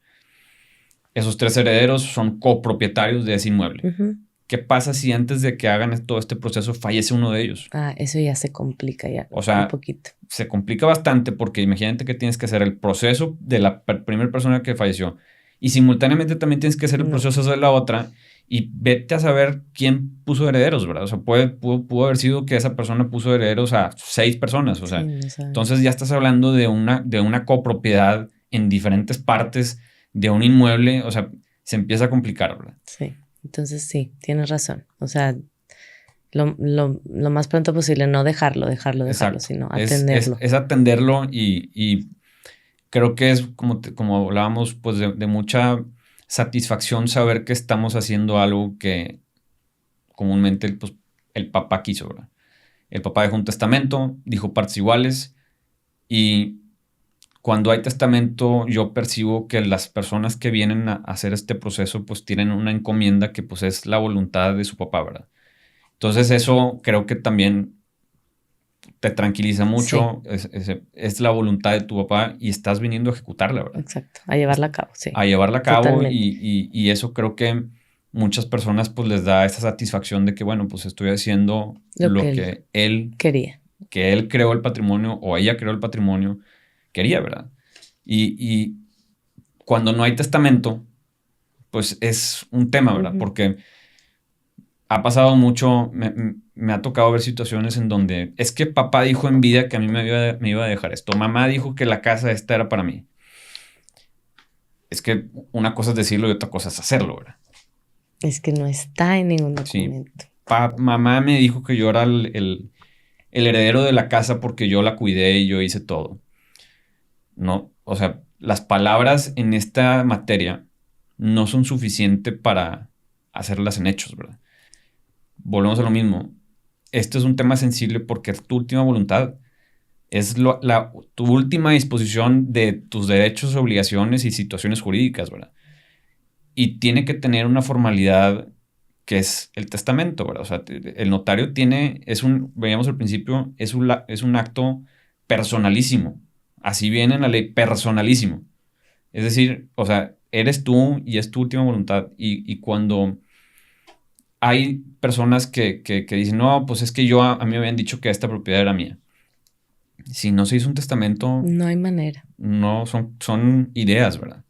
Esos 3 herederos son copropietarios de ese inmueble. Ujú. ¿Qué pasa si antes de que hagan todo este proceso fallece uno de ellos? Ah, eso ya se complica ya O un sea, poquito. se complica bastante porque imagínate que tienes que hacer el proceso de la primera persona que falleció y simultáneamente también tienes que hacer el No. proceso de la otra y vete a saber quién puso herederos, ¿verdad? O sea, pudo haber sido que esa persona puso herederos a 6 personas, o Sí, sea, no entonces sabemos. ya estás hablando de una copropiedad en diferentes partes de un inmueble, o sea, se empieza a complicar, ¿verdad? Sí. Entonces sí, tienes razón. O sea, lo más pronto posible, no dejarlo, Exacto. sino Es, atenderlo. es atenderlo y creo que es como hablábamos, pues de mucha satisfacción saber que estamos haciendo algo que comúnmente pues, el papá quiso, ¿verdad? El papá dejó un testamento, dijo partes iguales y cuando hay testamento yo percibo que las personas que vienen a hacer este proceso pues tienen una encomienda que pues es la voluntad de su papá, ¿verdad? Entonces eso creo que también te tranquiliza Sí, mucho, es la voluntad de tu papá y estás viniendo a ejecutarla, ¿verdad? exacto. A llevarla a cabo, sí. A llevarla a cabo Totalmente. y eso creo que muchas personas pues les da esa satisfacción de que bueno, pues estoy haciendo Lo que lo él quería. que él creó el patrimonio o ella creó el patrimonio, quería, ¿verdad? Y cuando no hay testamento, pues es un tema, ¿verdad? Ujú. Porque ha pasado mucho, me ha tocado ver situaciones en donde es que papá dijo en vida que a mí me iba a dejar esto, mamá dijo que la casa esta era para mí. Es que una cosa es decirlo y otra cosa es hacerlo, ¿verdad? Es que no está en ningún Sí, documento. mamá me dijo que yo era el heredero de la casa porque yo la cuidé y yo hice todo. No, o sea, las palabras en esta materia no son suficientes para hacerlas en hechos, ¿verdad? Volvemos a lo mismo. Esto es un tema sensible porque es tu última voluntad. Es tu última disposición de tus derechos, obligaciones y situaciones jurídicas, ¿verdad? Y tiene que tener una formalidad que es el testamento, ¿verdad? O sea, el notario veíamos al principio, es un acto personalísimo. Así viene en la ley, personalísimo. Es decir, o sea, eres tú y es tu última voluntad. Y cuando hay personas que dicen, no, pues es que a mí me habían dicho que esta propiedad era mía. Si no se hizo un testamento, No hay manera. no son ideas, ¿verdad?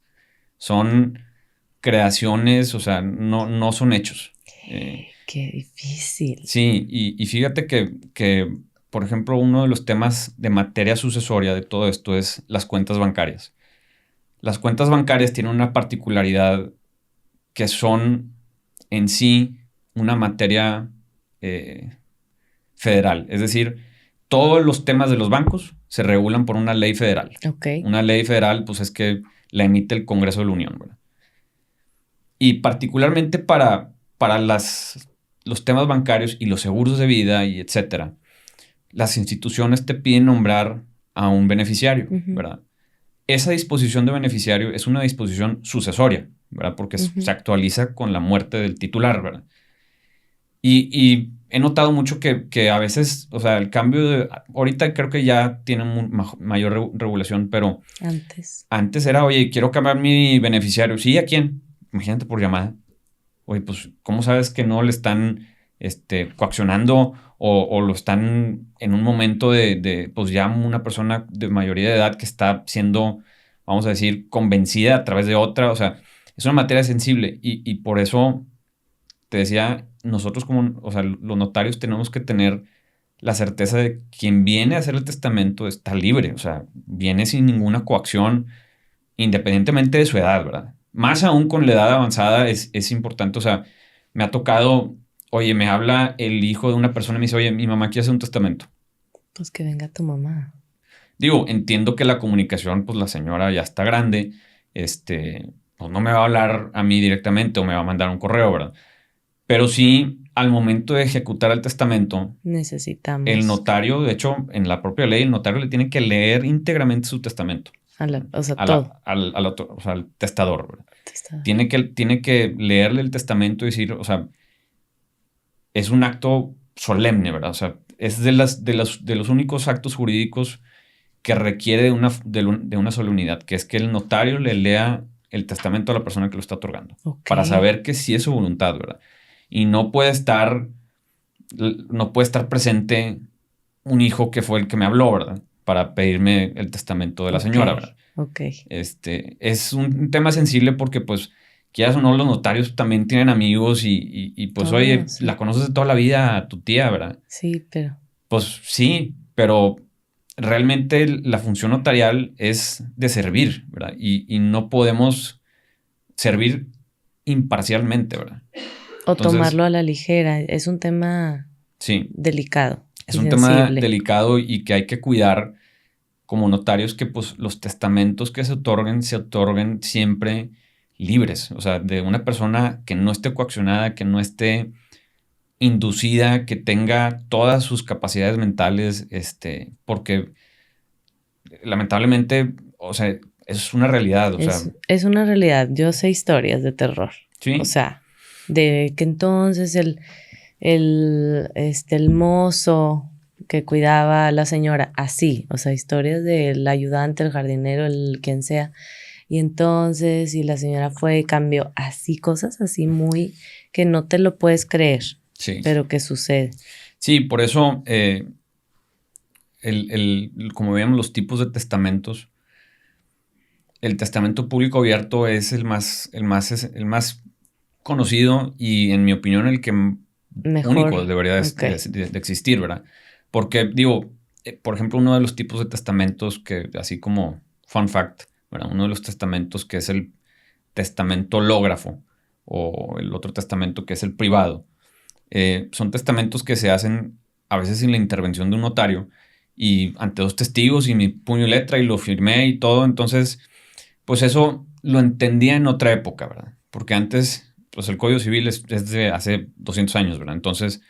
Son creaciones, o sea, no son hechos. Qué difícil. Sí, y fíjate que, por ejemplo, uno de los temas de materia sucesoria de todo esto es las cuentas bancarias. Las cuentas bancarias tienen una particularidad que son en sí una materia federal. Es decir, todos los temas de los bancos se regulan por una ley federal. Ok. Una ley federal, pues es que la emite el Congreso de la Unión, ¿verdad? Y particularmente para los temas bancarios y los seguros de vida y etcétera, las instituciones te piden nombrar a un beneficiario, Ujú, ¿verdad? Esa disposición de beneficiario es una disposición sucesoria, ¿verdad? Porque se ujú. actualiza con la muerte del titular, ¿verdad? Y he notado mucho que a veces, o sea, el cambio ahorita creo que ya tiene mayor regulación, pero Antes. antes era, oye, quiero cambiar mi beneficiario. Sí, ¿a quién? Imagínate por llamada. Oye, pues, ¿cómo sabes que no le están coaccionando o lo están en un momento pues ya una persona de mayoría de edad que está siendo, vamos a decir, convencida a través de otra? O sea, es una materia sensible y por eso te decía, nosotros como, o sea, los notarios tenemos que tener la certeza de que quien viene a hacer el testamento está libre, o sea, viene sin ninguna coacción, independientemente de su edad, ¿verdad? Más aún con la edad avanzada es importante, o sea, me ha tocado, oye, me habla el hijo de una persona y me dice, oye, mi mamá quiere hacer un testamento. Pues que venga tu mamá. Digo, entiendo que la comunicación, pues la señora ya está grande, pues no me va a hablar a mí directamente o me va a mandar un correo, ¿verdad? Pero sí, al momento de ejecutar el testamento, el Necesitamos. notario, de hecho, en la propia ley, el notario le tiene que leer íntegramente su testamento O sea, todo. o sea, al testador, ¿verdad? Está- Tiene que leerle el testamento y decir, o sea, es un acto solemne, ¿verdad? O sea, es de los únicos actos jurídicos que requiere de una solemnidad, que es que el notario le lea el testamento a la persona que lo está otorgando, Ok. para saber que sí es su voluntad, ¿verdad? Y no puede estar presente un hijo que fue el que me habló, ¿verdad? Para pedirme el testamento de la Ok. señora, ¿verdad? Ok. Es un tema sensible porque, pues, quieras o no, los notarios también tienen amigos pues, oye, Todos. la conoces de toda la vida a tu tía, ¿verdad? Sí, pero. Pues sí, pero realmente la función notarial es de servir, ¿verdad? Y no podemos servir imparcialmente, ¿verdad? O Entonces, tomarlo a la ligera. Es un tema sí, delicado es y un tema sensible. delicado y que hay que cuidar como notarios que pues los testamentos que se otorguen siempre libres, o sea, de una persona que no esté coaccionada, que no esté inducida, que tenga todas sus capacidades mentales, porque lamentablemente, o sea, es una realidad, o sea, Es una realidad. Yo sé historias de terror. O sí, sea, de que entonces el mozo que cuidaba a la señora, así, o sea, historias del ayudante, el jardinero, el quien sea. Y entonces, y la señora fue y cambió, así, cosas así muy que no te lo puedes creer, sí. pero que sucede. Sí, por eso, como veíamos los tipos de testamentos, el testamento público abierto es el más conocido y, en mi opinión, el que Mejor, único debería ok. de existir, ¿verdad? Porque, digo, por ejemplo, uno de los tipos de testamentos que, así como fun fact, ¿verdad? Uno de los testamentos que es el testamento hológrafo o el otro testamento que es el privado, son testamentos que se hacen a veces sin la intervención de un notario y ante dos testigos y mi puño y letra y lo firmé y todo. Entonces, pues eso lo entendía en otra época, ¿verdad? Porque antes, pues el Código Civil es de hace 200 años, ¿verdad? Entonces,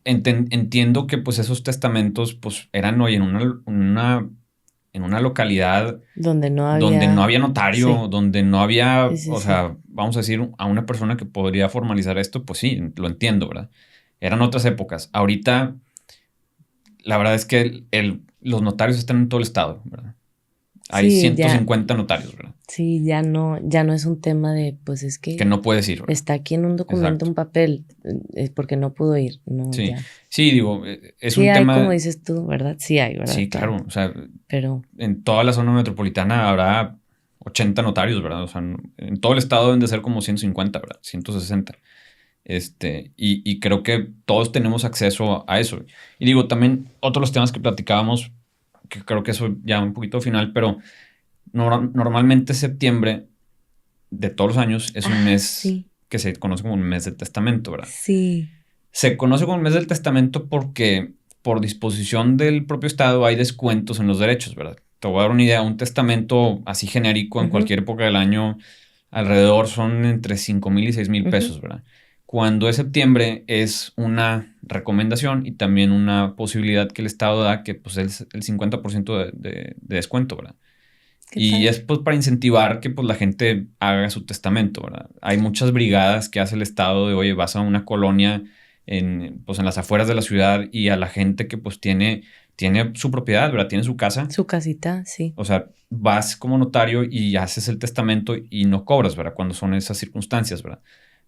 entiendo que pues esos testamentos pues eran hoy en una localidad Donde no donde no había, había notario, sí, donde no había, sí, sí, o sí. sea, vamos a decir, a una persona que podría formalizar esto, pues sí, lo entiendo, ¿verdad? Eran otras épocas. Ahorita, la verdad es que los notarios están en todo el estado, ¿verdad? Hay Sí, ya, 150 notarios, ¿verdad? sí, ya no es un tema de, pues es Que que no puedes ir, ¿verdad? está aquí en un documento, Exacto. un papel, es porque no pudo ir, no, Sí, ya. sí, digo, es Sí un hay, como tema, dices tú, ¿verdad? Sí hay, ¿verdad? sí, Claro, claro, o sea, pero en toda la zona metropolitana habrá 80 notarios, ¿verdad? O sea, en todo el estado deben de ser como 150, ¿verdad? 160. Y creo que todos tenemos acceso a eso. Y digo, también otros los temas que platicábamos, que creo que eso ya un poquito final, pero normalmente septiembre de todos los años es un mes sí, que se conoce como un mes del testamento, ¿verdad? sí. Se conoce como el mes del testamento porque por disposición del propio Estado hay descuentos en los derechos, ¿verdad? Te voy a dar una idea, un testamento así genérico en Ujú, cualquier época del año alrededor son entre 5,000 y 6,000 ujú. pesos, ¿verdad? Cuando es septiembre es una recomendación y también una posibilidad que el Estado da que pues es el 50% de descuento, ¿verdad? Qué Y es padre. pues para incentivar que pues la gente haga su testamento, ¿verdad? Hay muchas brigadas que hace el Estado de, oye, vas a una colonia pues en las afueras de la ciudad y a la gente que pues tiene su propiedad, ¿verdad? Tiene su casa. Su casita, sí. O sea, vas como notario y haces el testamento y no cobras, ¿verdad? Cuando son esas circunstancias, ¿verdad?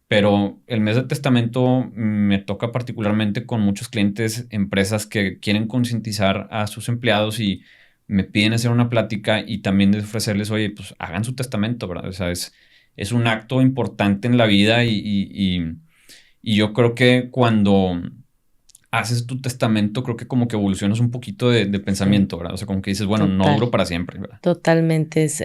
Pero el mes de testamento me toca particularmente con muchos clientes, empresas que quieren concientizar a sus empleados y me piden hacer una plática y también de ofrecerles, oye, pues hagan su testamento, ¿verdad? O sea, es un acto importante en la vida y yo creo que cuando haces tu testamento, creo que como que evolucionas un poquito de Sí, pensamiento, ¿verdad? O sea, como que dices, bueno, no total. duro para siempre, ¿verdad? Totalmente. Es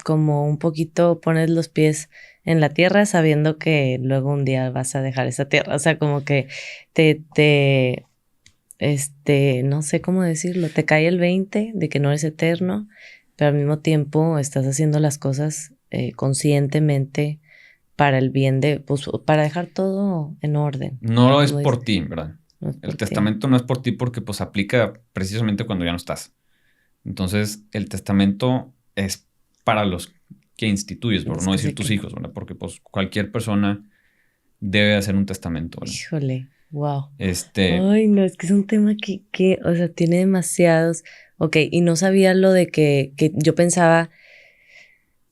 como un poquito pones los pies en la tierra sabiendo que luego un día vas a dejar esa tierra. O sea, como que te, no sé cómo decirlo, te cae el 20 de que no eres eterno, pero al mismo tiempo estás haciendo las cosas conscientemente para el bien de, pues, para dejar todo en orden, No es como dices, por ti, ¿verdad? no es El por ti. testamento no es por ti porque pues aplica precisamente cuando ya no estás. Entonces, el testamento es para los que instituyes, por Es no que decir sé tus que, hijos, ¿verdad? Porque pues cualquier persona debe hacer un testamento, ¿verdad? híjole, wow. Este, Ay, no, es que es un tema o sea, tiene demasiados. Ok, y no sabía lo de que yo pensaba,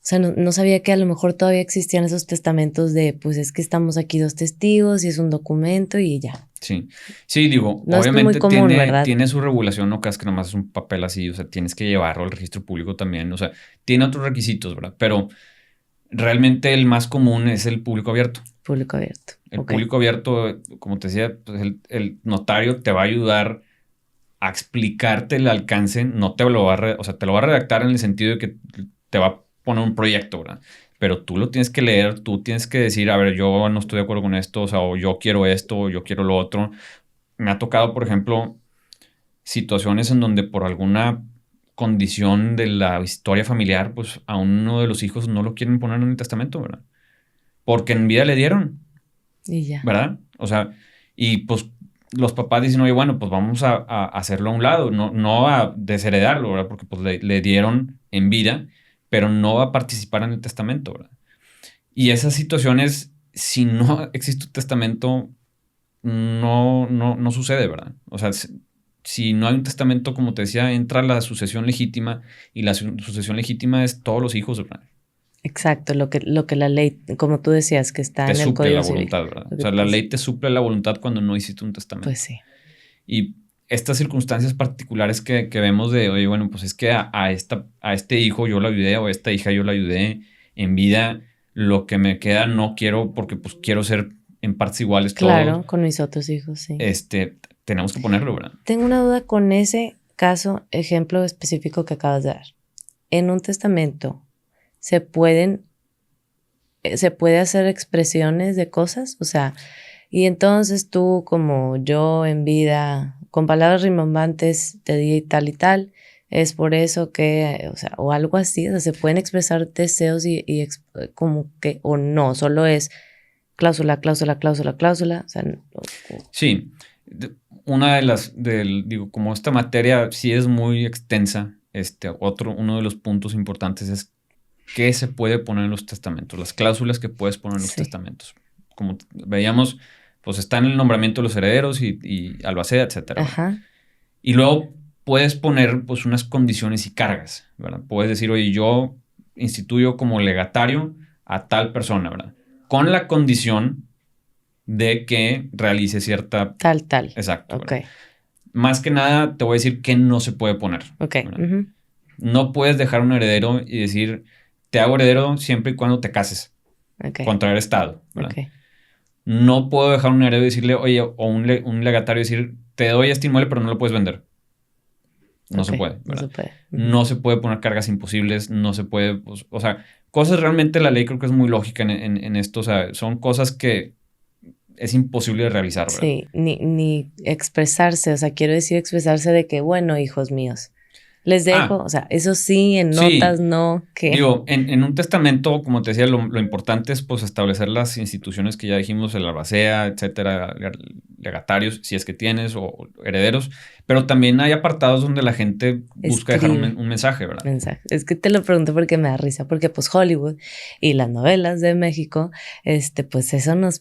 o sea, no sabía que a lo mejor todavía existían esos testamentos de, pues es que estamos aquí dos testigos y es un documento y ya. sí. Sí, digo, No es muy obviamente común, tiene, ¿verdad? tiene su regulación, no creas que nomás es un papel así, o sea, tienes que llevarlo al registro público también, o sea, tiene otros requisitos, ¿verdad? Pero realmente el más común es el público abierto. Público abierto. El Ok. público abierto, como te decía, pues el notario te va a ayudar a explicarte el alcance, no te lo va o sea, te lo va a redactar en el sentido de que te va a poner un proyecto, ¿verdad? Pero tú lo tienes que leer, tú tienes que decir, a ver, yo no estoy de acuerdo con esto, o sea, o yo quiero esto, o yo quiero lo otro. Me ha tocado, por ejemplo, situaciones en donde por alguna condición de la historia familiar, pues a uno de los hijos no lo quieren poner en el testamento, ¿verdad? Porque en vida le dieron, Y ya. ¿verdad? O sea, y pues los papás dicen, oye, bueno, pues vamos a hacerlo a un lado, no a desheredarlo, ¿verdad? Porque pues le dieron en vida, pero no va a participar en el testamento, ¿verdad? Y esas situaciones, si no existe un testamento, no sucede, ¿verdad? O sea, si no hay un testamento, como te decía, entra la sucesión legítima y la sucesión legítima es todos los hijos, ¿verdad? Exacto, lo que la ley, como tú decías, que está Te en el suple Código la Civil. voluntad, ¿verdad? O sea, la ley te suple la voluntad cuando no hiciste un testamento. Pues sí. Y estas circunstancias particulares que vemos de, oye, bueno, pues es que a este hijo yo lo ayudé o a esta hija yo la ayudé en vida, lo que me queda no quiero porque pues quiero ser en partes iguales todos. Claro, con mis otros hijos, sí. Tenemos que ponerlo, ¿verdad? Tengo una duda con ese caso, ejemplo específico que acabas de dar. En un testamento se puede hacer expresiones de cosas, o sea, y entonces tú como yo en vida, con palabras rimbombantes te di tal y tal, es por eso que, o sea, o algo así, o sea, se pueden expresar deseos como que, o no, solo es cláusula, cláusula, cláusula, cláusula, o sea, Sí, una de digo, como esta materia sí es muy extensa, uno de los puntos importantes es qué se puede poner en los testamentos, las cláusulas que puedes poner en los testamentos. Como veíamos, pues está en el nombramiento de los herederos y albacea, etcétera. Ajá. Y luego puedes poner pues unas condiciones y cargas, ¿verdad? Puedes decir, oye, yo instituyo como legatario a tal persona, ¿verdad? Con la condición de que realice cierta... Tal. Exacto. Ok. ¿Verdad? Más que nada te voy a decir qué no se puede poner. Ok. Uh-huh. No puedes dejar un heredero y decir, te hago heredero siempre y cuando te cases. Okay. Contraer estado. ¿Verdad? Okay. No puedo dejar un heredero y decirle, oye, o un legatario decir, te doy este inmueble pero no lo puedes vender. No se puede. ¿verdad? No se puede. No se puede poner cargas imposibles, no se puede, pues, o sea, cosas realmente la ley creo que es muy lógica en esto, o sea, son cosas que es imposible de realizar, ¿verdad? Sí, ni expresarse, o sea, quiero decir expresarse de que, bueno, hijos míos, les dejo, o sea, eso sí, en notas no, que... Digo, en un testamento, como te decía, lo importante es pues establecer las instituciones que ya dijimos, el albacea, etcétera, legatarios, si es que tienes, o herederos, pero también hay apartados donde la gente busca dejar un mensaje, ¿verdad? Es que te lo pregunto porque me da risa, porque pues Hollywood y las novelas de México, pues eso nos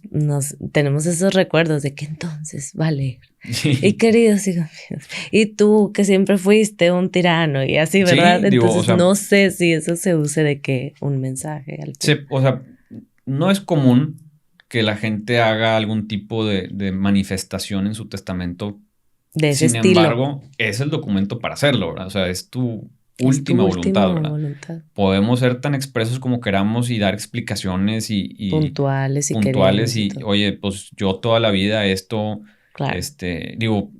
tenemos esos recuerdos de que entonces va a leer. Sí. Y queridos hijos míos, y tú que siempre fuiste un tirano y así, ¿verdad? Sí, entonces o sea, no sé si eso se use de que un mensaje. O sea, no es común que la gente haga algún tipo de manifestación en su testamento. De ese estilo. Sin embargo, es el documento para hacerlo, ¿verdad? O sea, es tu última voluntad, ¿verdad? Podemos ser tan expresos como queramos y dar explicaciones y puntuales y oye, pues yo toda la vida esto, claro. Digo,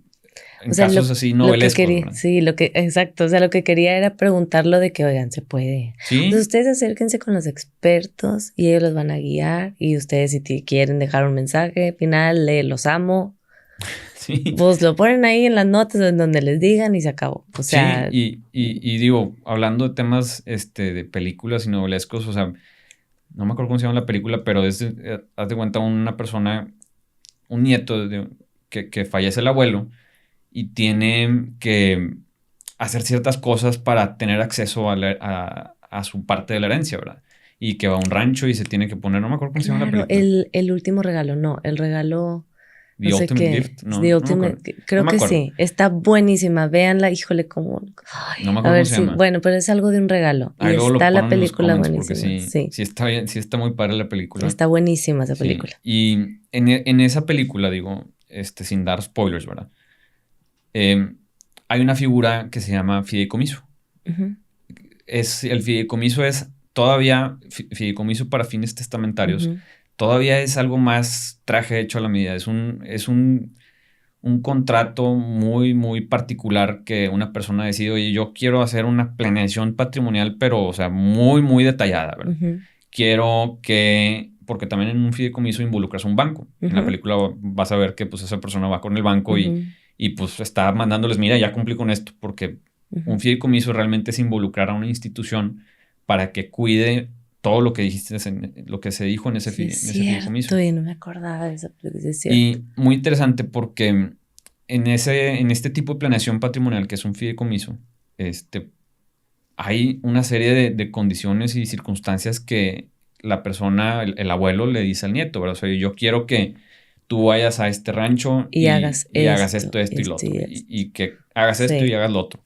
en o sea, casos así novelescos. Sí, exacto, o sea, lo que quería era preguntarlo de que, oigan, se puede. ¿Sí? Entonces ustedes acérquense con los expertos y ellos los van a guiar y ustedes si quieren dejar un mensaje final, los amo. Sí. Pues lo ponen ahí en las notas en donde les digan y se acabó. O sea, sí, y digo, hablando de temas de películas y novelescos, o sea, no me acuerdo cómo se llama la película, pero haz de cuenta una persona, un nieto que fallece el abuelo y tiene que hacer ciertas cosas para tener acceso a su parte de la herencia, ¿verdad? Y que va a un rancho y se tiene que poner, no me acuerdo cómo se llama la película. El último regalo, no, el regalo... The no Ultimate sé Gift, no. The Ultimate, creo que sí. Está buenísima. Véanla, híjole, como. Ay, no me acuerdo cómo se llama. Bueno, pero es algo de un regalo. Ahí y está la película buenísima. Sí está bien, sí está muy padre la película. Está buenísima esa película. Y en esa película, digo, sin dar spoilers, ¿verdad? Hay una figura que se llama fideicomiso. Uh-huh. El fideicomiso es todavía fideicomiso para fines testamentarios. Uh-huh. Todavía es algo más traje hecho a la medida. Es un contrato muy, muy particular que una persona decide, oye, yo quiero hacer una planeación patrimonial, pero, o sea, muy, muy detallada, ¿verdad? Uh-huh. Quiero que, porque también en un fideicomiso involucras un banco. Uh-huh. En la película vas a ver que, pues, esa persona va con el banco uh-huh. y, pues, está mandándoles, mira, ya cumplí con esto, porque uh-huh. un fideicomiso realmente es involucrar a una institución para que cuide todo lo que dijiste, lo que se dijo en ese, Sí, en es ese fideicomiso. cierto, y no me acordaba de eso, pero sí es cierto. Y muy interesante porque en este tipo de planeación patrimonial, que es un fideicomiso, hay una serie de condiciones y circunstancias que la persona, el abuelo, le dice al nieto, ¿verdad? O sea, yo quiero que tú vayas a este rancho Y hagas y hagas esto, esto, esto y lo esto otro. y Y, esto. y que hagas esto y Sí. hagas lo otro.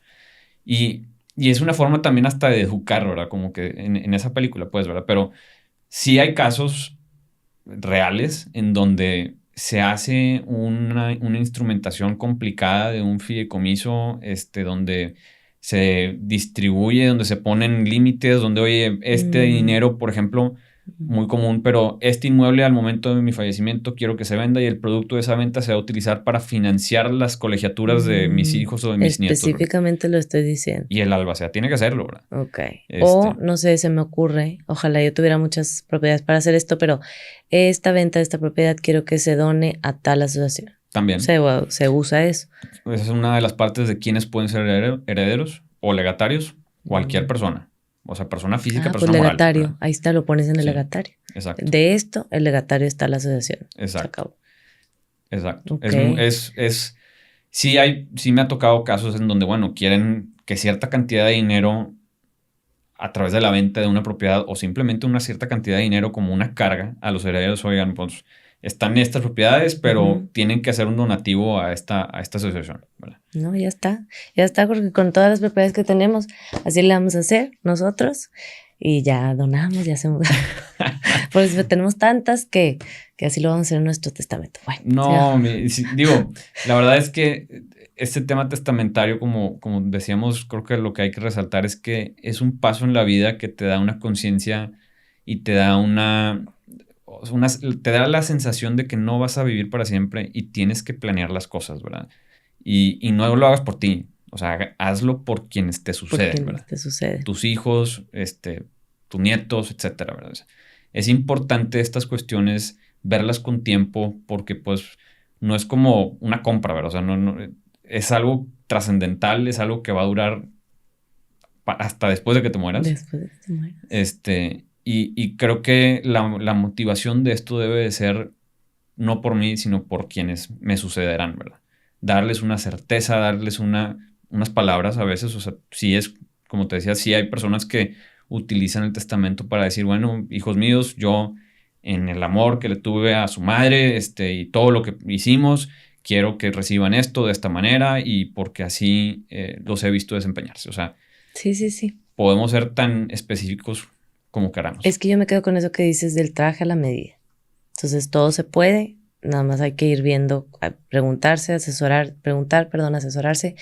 Y es una forma también hasta de educar, ¿verdad? Como que en esa película, pues, ¿verdad? Pero sí hay casos reales en donde se hace una instrumentación complicada de un fideicomiso, donde se distribuye, donde se ponen límites, donde, oye, este Mm, dinero, por ejemplo, mm. muy común, pero este inmueble al momento de mi fallecimiento quiero que se venda y el producto de esa venta se va a utilizar para financiar las colegiaturas de mis Mm, hijos o de mis nietos, ¿verdad? específicamente lo estoy diciendo. Y el albacea tiene que hacerlo, ¿verdad? Ok. O Este, no sé, se me ocurre, ojalá yo tuviera muchas propiedades para hacer esto, pero esta venta de esta propiedad quiero que se done a tal asociación. también. Se usa eso. Esa es una de las partes de quienes pueden ser herederos o legatarios, cualquier Mm. persona. O sea, persona física, Ah, pues persona moral, legatario. ¿verdad? Ahí está, lo pones en el Sí, legatario. exacto, De esto, el legatario está la asociación. Se exacto, acabó. exacto. Ok. Sí me ha tocado casos en donde, bueno, quieren que cierta cantidad de dinero a través de la venta de una propiedad o simplemente una cierta cantidad de dinero como una carga a los herederos, oigan, pues están estas propiedades, pero Ujú. tienen que hacer un donativo a esta asociación, ¿verdad? No, ya está. Ya está, porque con todas las propiedades que tenemos, así le vamos a hacer nosotros y ya donamos, ya hacemos. Pues tenemos tantas que así lo vamos a hacer en nuestro testamento. Bueno, No, sí. digo, la verdad es que este tema testamentario, como decíamos, creo que lo que hay que resaltar es que es un paso en la vida que te da una conciencia y te da te da la sensación de que no vas a vivir para siempre y tienes que planear las cosas, ¿verdad? Y no lo hagas por ti, o sea, hazlo por quienes te Porque suceden, ¿verdad? te sucede. Tus hijos, tus nietos, etcétera, ¿verdad? O sea, es importante estas cuestiones verlas con tiempo porque pues no es como una compra, ¿verdad? O sea, es algo trascendental, es algo que va a durar hasta después de que te mueras. Después de que te mueras. Y creo que la motivación de esto debe de ser no por mí, sino por quienes me sucederán, ¿verdad? Darles una certeza, darles unas palabras a veces, o sea, sí es, como te decía, sí hay personas que utilizan el testamento para decir, bueno, hijos míos, yo en el amor que le tuve a su madre, y todo lo que hicimos, quiero que reciban esto de esta manera y porque así los he visto desempeñarse. O sea, Sí, sí, sí. podemos ser tan específicos como queramos. Es que yo me quedo con eso que dices del traje a la medida. Entonces todo se puede, nada más hay que ir viendo, preguntarse, preguntar, perdón, asesorarse,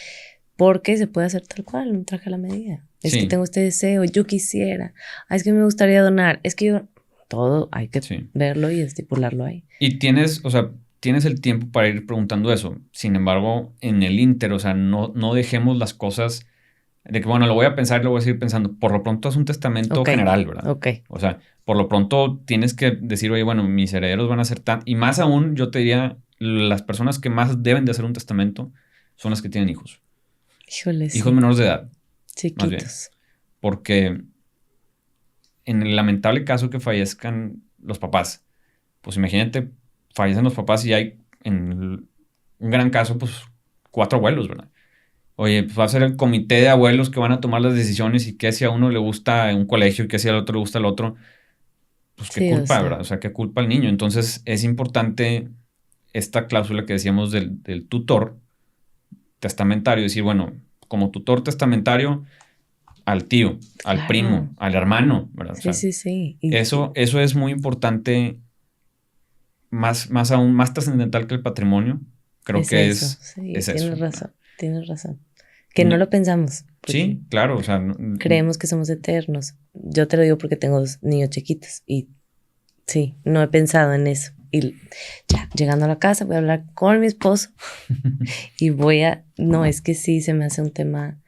porque se puede hacer tal cual, un traje a la medida. Es que Sí, tengo este deseo, yo quisiera, es que me gustaría donar, es que yo, todo hay que sí. verlo y estipularlo ahí. Y o sea, tienes el tiempo para ir preguntando eso. Sin embargo, en el ínter, o sea, no dejemos las cosas de que, bueno, lo voy a pensar y lo voy a seguir pensando. Por lo pronto es un testamento Ok, general, ¿verdad? ok. O sea, por lo pronto tienes que decir, oye, bueno, mis herederos van a ser tan... Y más aún, yo te diría, las personas que más deben de hacer un testamento son las que tienen hijos. Híjole, Hijos sí, menores de edad, más bien. chiquitos. Porque en el lamentable caso que fallezcan los papás, pues imagínate, fallecen los papás y hay, en un gran caso, pues 4 abuelos, ¿verdad? Oye, pues va a ser el comité de abuelos que van a tomar las decisiones y qué si a uno le gusta un colegio y qué si al otro le gusta el otro, pues qué Sí, o culpa, sea, ¿verdad? O sea, qué culpa al niño. Entonces es importante esta cláusula que decíamos del tutor testamentario, decir, bueno, como tutor testamentario al tío, al claro. primo, al hermano, ¿verdad? O Sí, sea, sí, sí. eso es muy importante, más aún, más trascendental que el patrimonio, creo Es que eso, sí, es eso, tienes ¿verdad? razón, tienes razón. Que Y no lo pensamos, porque sí, claro, o sea, creemos que somos eternos. Yo te lo digo porque tengo 2 niños chiquitos y sí, no he pensado en eso. Y ya, llegando a la casa, voy a hablar con mi esposo y no, es que sí, se me hace un tema,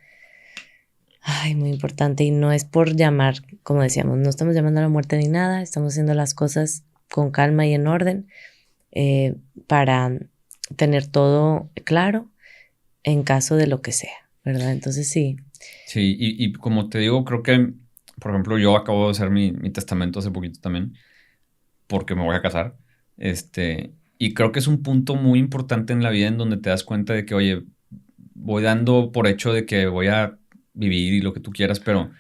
ay, muy importante y no es por llamar, como decíamos, no estamos llamando a la muerte ni nada, estamos haciendo las cosas con calma y en orden eh, para tener todo claro en caso de lo que sea, ¿verdad? Entonces sí. Sí, y como te digo, creo que Por ejemplo, yo acabo de hacer mi testamento hace poquito también, porque me voy a casar. Y creo que es un punto muy importante en la vida en donde te das cuenta de que, oye, voy dando por hecho de que voy a vivir y lo que tú quieras, pero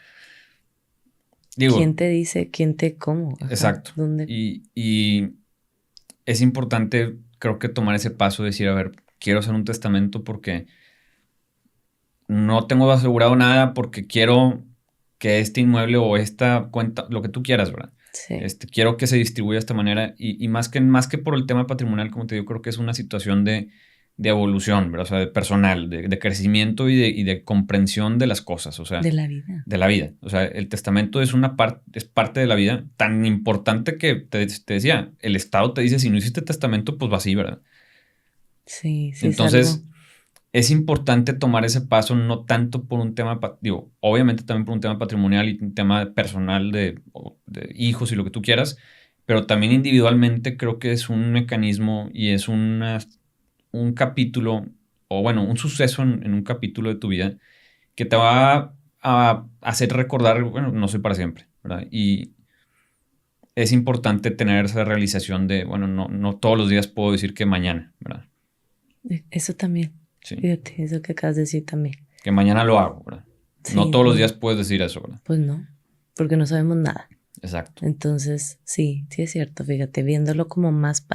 digo, ¿Quién te dice? ¿Quién te cómo? Ajá, exacto. ¿dónde? Y es importante, creo que tomar ese paso de decir, a ver, quiero hacer un testamento porque no tengo asegurado nada, porque quiero que este inmueble o esta cuenta, lo que tú quieras, ¿verdad? Sí, Quiero que se distribuya de esta manera y más que por el tema patrimonial, como te digo, creo que es una situación de evolución, ¿verdad? O sea, de personal, de crecimiento y de comprensión de las cosas, o sea, de la vida. de la vida. O sea, el testamento es es parte de la vida tan importante que te decía, el Estado te dice, si no hiciste testamento, pues va así, ¿verdad? Sí, sí es algo. Entonces, es importante tomar ese paso no tanto por un tema, digo, obviamente también por un tema patrimonial y un tema personal de hijos y lo que tú quieras, pero también individualmente creo que es un mecanismo y es un capítulo, o bueno, un suceso en un capítulo de tu vida que te va a hacer recordar, bueno, no soy para siempre, ¿verdad? Y es importante tener esa realización de, bueno, no todos los días puedo decir que mañana, ¿verdad? Eso también. Sí, Fíjate, eso que acabas de decir también. que mañana lo hago, ¿verdad? No Sí, todos los no, días puedes decir eso, ¿verdad? pues no, porque no sabemos nada. Exacto. Entonces, sí, sí es cierto, fíjate, viéndolo como más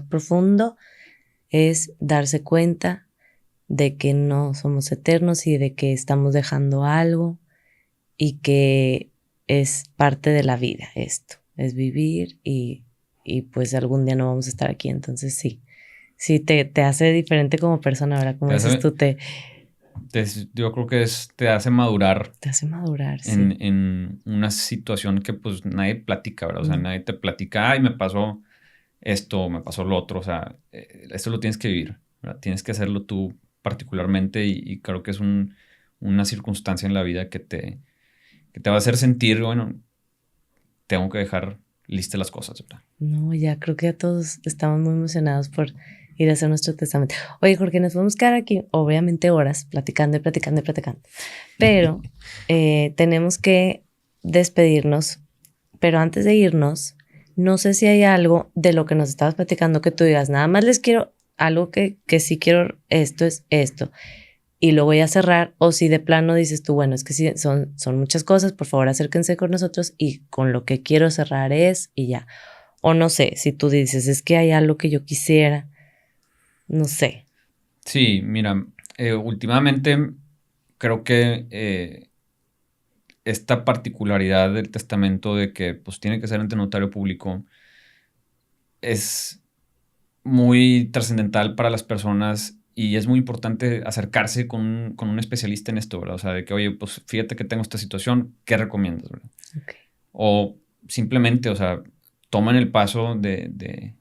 profundo, es darse cuenta de que no somos eternos y de que estamos dejando algo y que es parte de la vida esto, es vivir y pues algún día no vamos a estar aquí, entonces sí, sí te hace diferente como persona, ¿verdad? Como Te dices hace, tú, yo creo que te hace madurar te hace madurar, sí. en una situación que pues nadie platica, ¿verdad? O sea, No, nadie te platica, ay, me pasó esto, me pasó lo otro, o sea, esto lo tienes que vivir, ¿verdad? Tienes que hacerlo tú particularmente y creo que es una circunstancia en la vida que te va a hacer sentir, bueno, tengo que dejar listas las cosas, ¿verdad? no, ya creo que ya todos estamos muy emocionados por ir a hacer nuestro testamento. Oye, Jorge, nos podemos quedar aquí, obviamente, horas platicando y platicando y platicando, pero tenemos que despedirnos. Pero antes de irnos, no sé si hay algo de lo que nos estabas platicando que tú digas, nada más les quiero algo que sí quiero, esto es esto, y lo voy a cerrar, o si de plano dices tú, bueno, es que sí, son muchas cosas, por favor acérquense con nosotros y con lo que quiero cerrar es y ya. O no sé, si tú dices, es que hay algo que yo quisiera, no sé. Sí, mira, últimamente creo que esta particularidad del testamento de que pues tiene que ser ante notario público es muy trascendental para las personas y es muy importante acercarse con un especialista en esto, ¿verdad? O sea, de que, oye, pues fíjate que tengo esta situación, ¿qué recomiendas, verdad? Ok, O simplemente, o sea, toman el paso de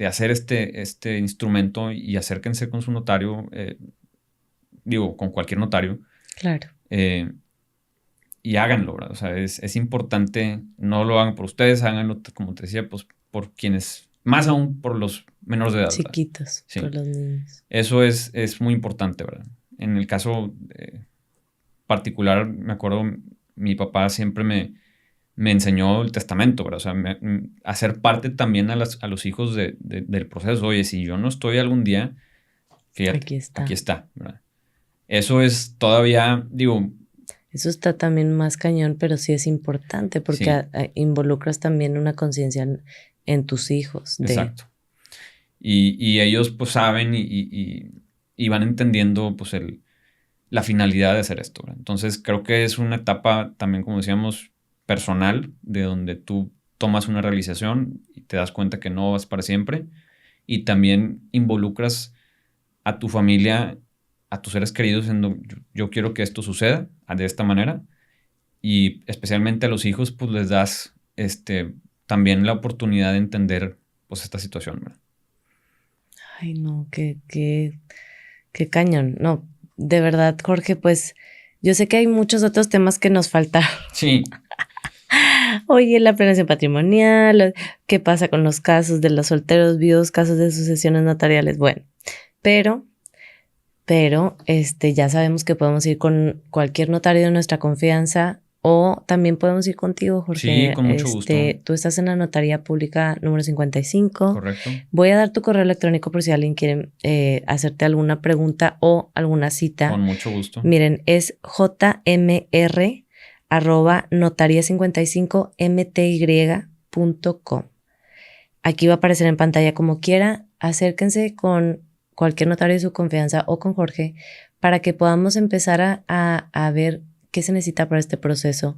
hacer este instrumento y acérquense con su notario, digo, con cualquier notario, claro. eh, y háganlo, ¿verdad? O sea, es importante, no lo hagan por ustedes, háganlo, como te decía, pues por quienes, más aún por los menores de edad, ¿verdad? Chiquitos, Sí, por los niños. eso es muy importante, ¿verdad? En el caso particular, me acuerdo, mi papá siempre me enseñó el testamento, ¿verdad? O sea, hacer parte también a los hijos del proceso. Oye, si yo no estoy algún día, fíjate, Aquí aquí está. está, ¿verdad? Eso es todavía, digo, Eso está también más cañón, pero sí es importante porque sí, involucras también una conciencia en tus hijos de, exacto. Y ellos pues saben y van entendiendo pues la finalidad de hacer esto, ¿verdad? Entonces creo que es una etapa también, como decíamos, personal, de donde tú tomas una realización y te das cuenta que no vas para siempre y también involucras a tu familia, a tus seres queridos en yo quiero que esto suceda de esta manera y especialmente a los hijos pues les das también la oportunidad de entender pues esta situación, ¿verdad? ay no, qué cañón. No, de verdad, Jorge, pues yo sé que hay muchos otros temas que nos faltaron. Sí, Oye, la planeación patrimonial, qué pasa con los casos de los solteros viudos, casos de sucesiones notariales, bueno, pero, ya sabemos que podemos ir con cualquier notario de nuestra confianza O también podemos ir contigo, Jorge. Sí, con mucho gusto. Tú estás en la Notaría Pública número 55. Correcto. Voy a dar tu correo electrónico por si alguien quiere hacerte alguna pregunta o alguna cita. Con mucho gusto. Miren, es jmr@notaria55mty.com. Aquí va a aparecer en pantalla como quiera. Acérquense con cualquier notario de su confianza o con Jorge para que podamos empezar a ver qué se necesita para este proceso.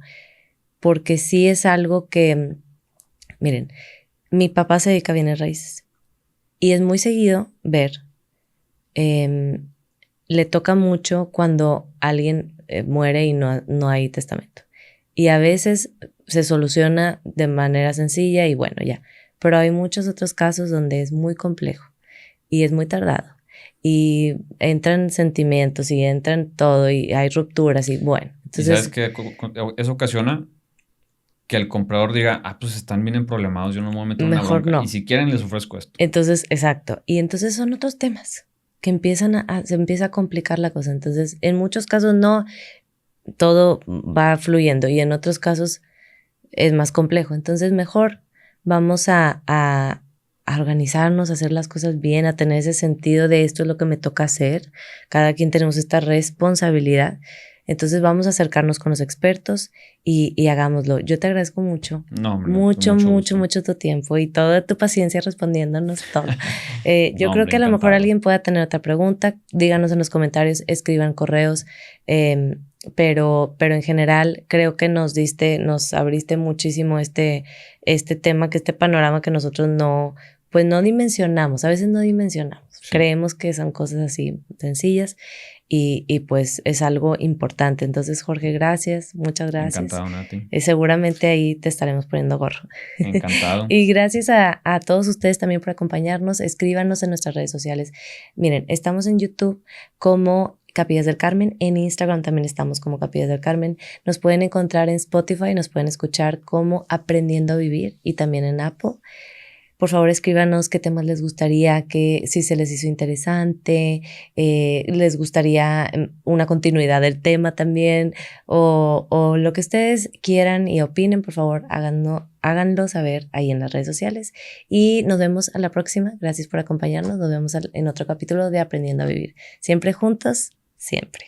Porque sí es algo que, miren, mi papá se dedica a bienes raíces y es muy seguido ver, le toca mucho cuando alguien muere y no hay testamento. Y a veces se soluciona de manera sencilla y bueno, ya. Pero hay muchos otros casos donde es muy complejo y es muy tardado. Y entran sentimientos y entran todo y hay rupturas y bueno. Entonces, ¿y sabes qué? Eso ocasiona que el comprador diga, pues están bien problemados, yo no me voy a meter en una bronca. No. Y si quieren les ofrezco esto. Entonces, exacto. Y entonces son otros temas que se empieza a complicar la cosa. Entonces, en muchos casos no, todo va fluyendo y en otros casos es más complejo. Entonces, mejor vamos a organizarnos, a hacer las cosas bien, a tener ese sentido de esto es lo que me toca hacer. Cada quien tenemos esta responsabilidad. Entonces vamos a acercarnos con los expertos y hagámoslo. Yo te agradezco mucho. No, hombre, mucho tu tiempo y toda tu paciencia respondiéndonos todo. Yo creo que a lo mejor alguien pueda tener otra pregunta. Díganos en los comentarios, escriban correos. Pero en general creo que nos abriste muchísimo este tema, este panorama que nosotros no dimensionamos. A veces no dimensionamos. Sí. Creemos que son cosas así sencillas. Y pues es algo importante. Entonces, Jorge, gracias, muchas gracias. Encantado, Nati. Seguramente ahí te estaremos poniendo gorro. Encantado. Y gracias a todos ustedes también por acompañarnos. Escríbanos en nuestras redes sociales. Miren, estamos en YouTube como Capillas del Carmen. En Instagram también estamos como Capillas del Carmen. Nos pueden encontrar en Spotify, nos pueden escuchar como Aprendiendo a Vivir y también en Apple. Por favor, escríbanos qué temas les gustaría, si se les hizo interesante, les gustaría una continuidad del tema también, o lo que ustedes quieran y opinen, por favor, háganlo saber ahí en las redes sociales. Y nos vemos a la próxima. Gracias por acompañarnos. Nos vemos en otro capítulo de Aprendiendo a Vivir. Siempre juntos, siempre.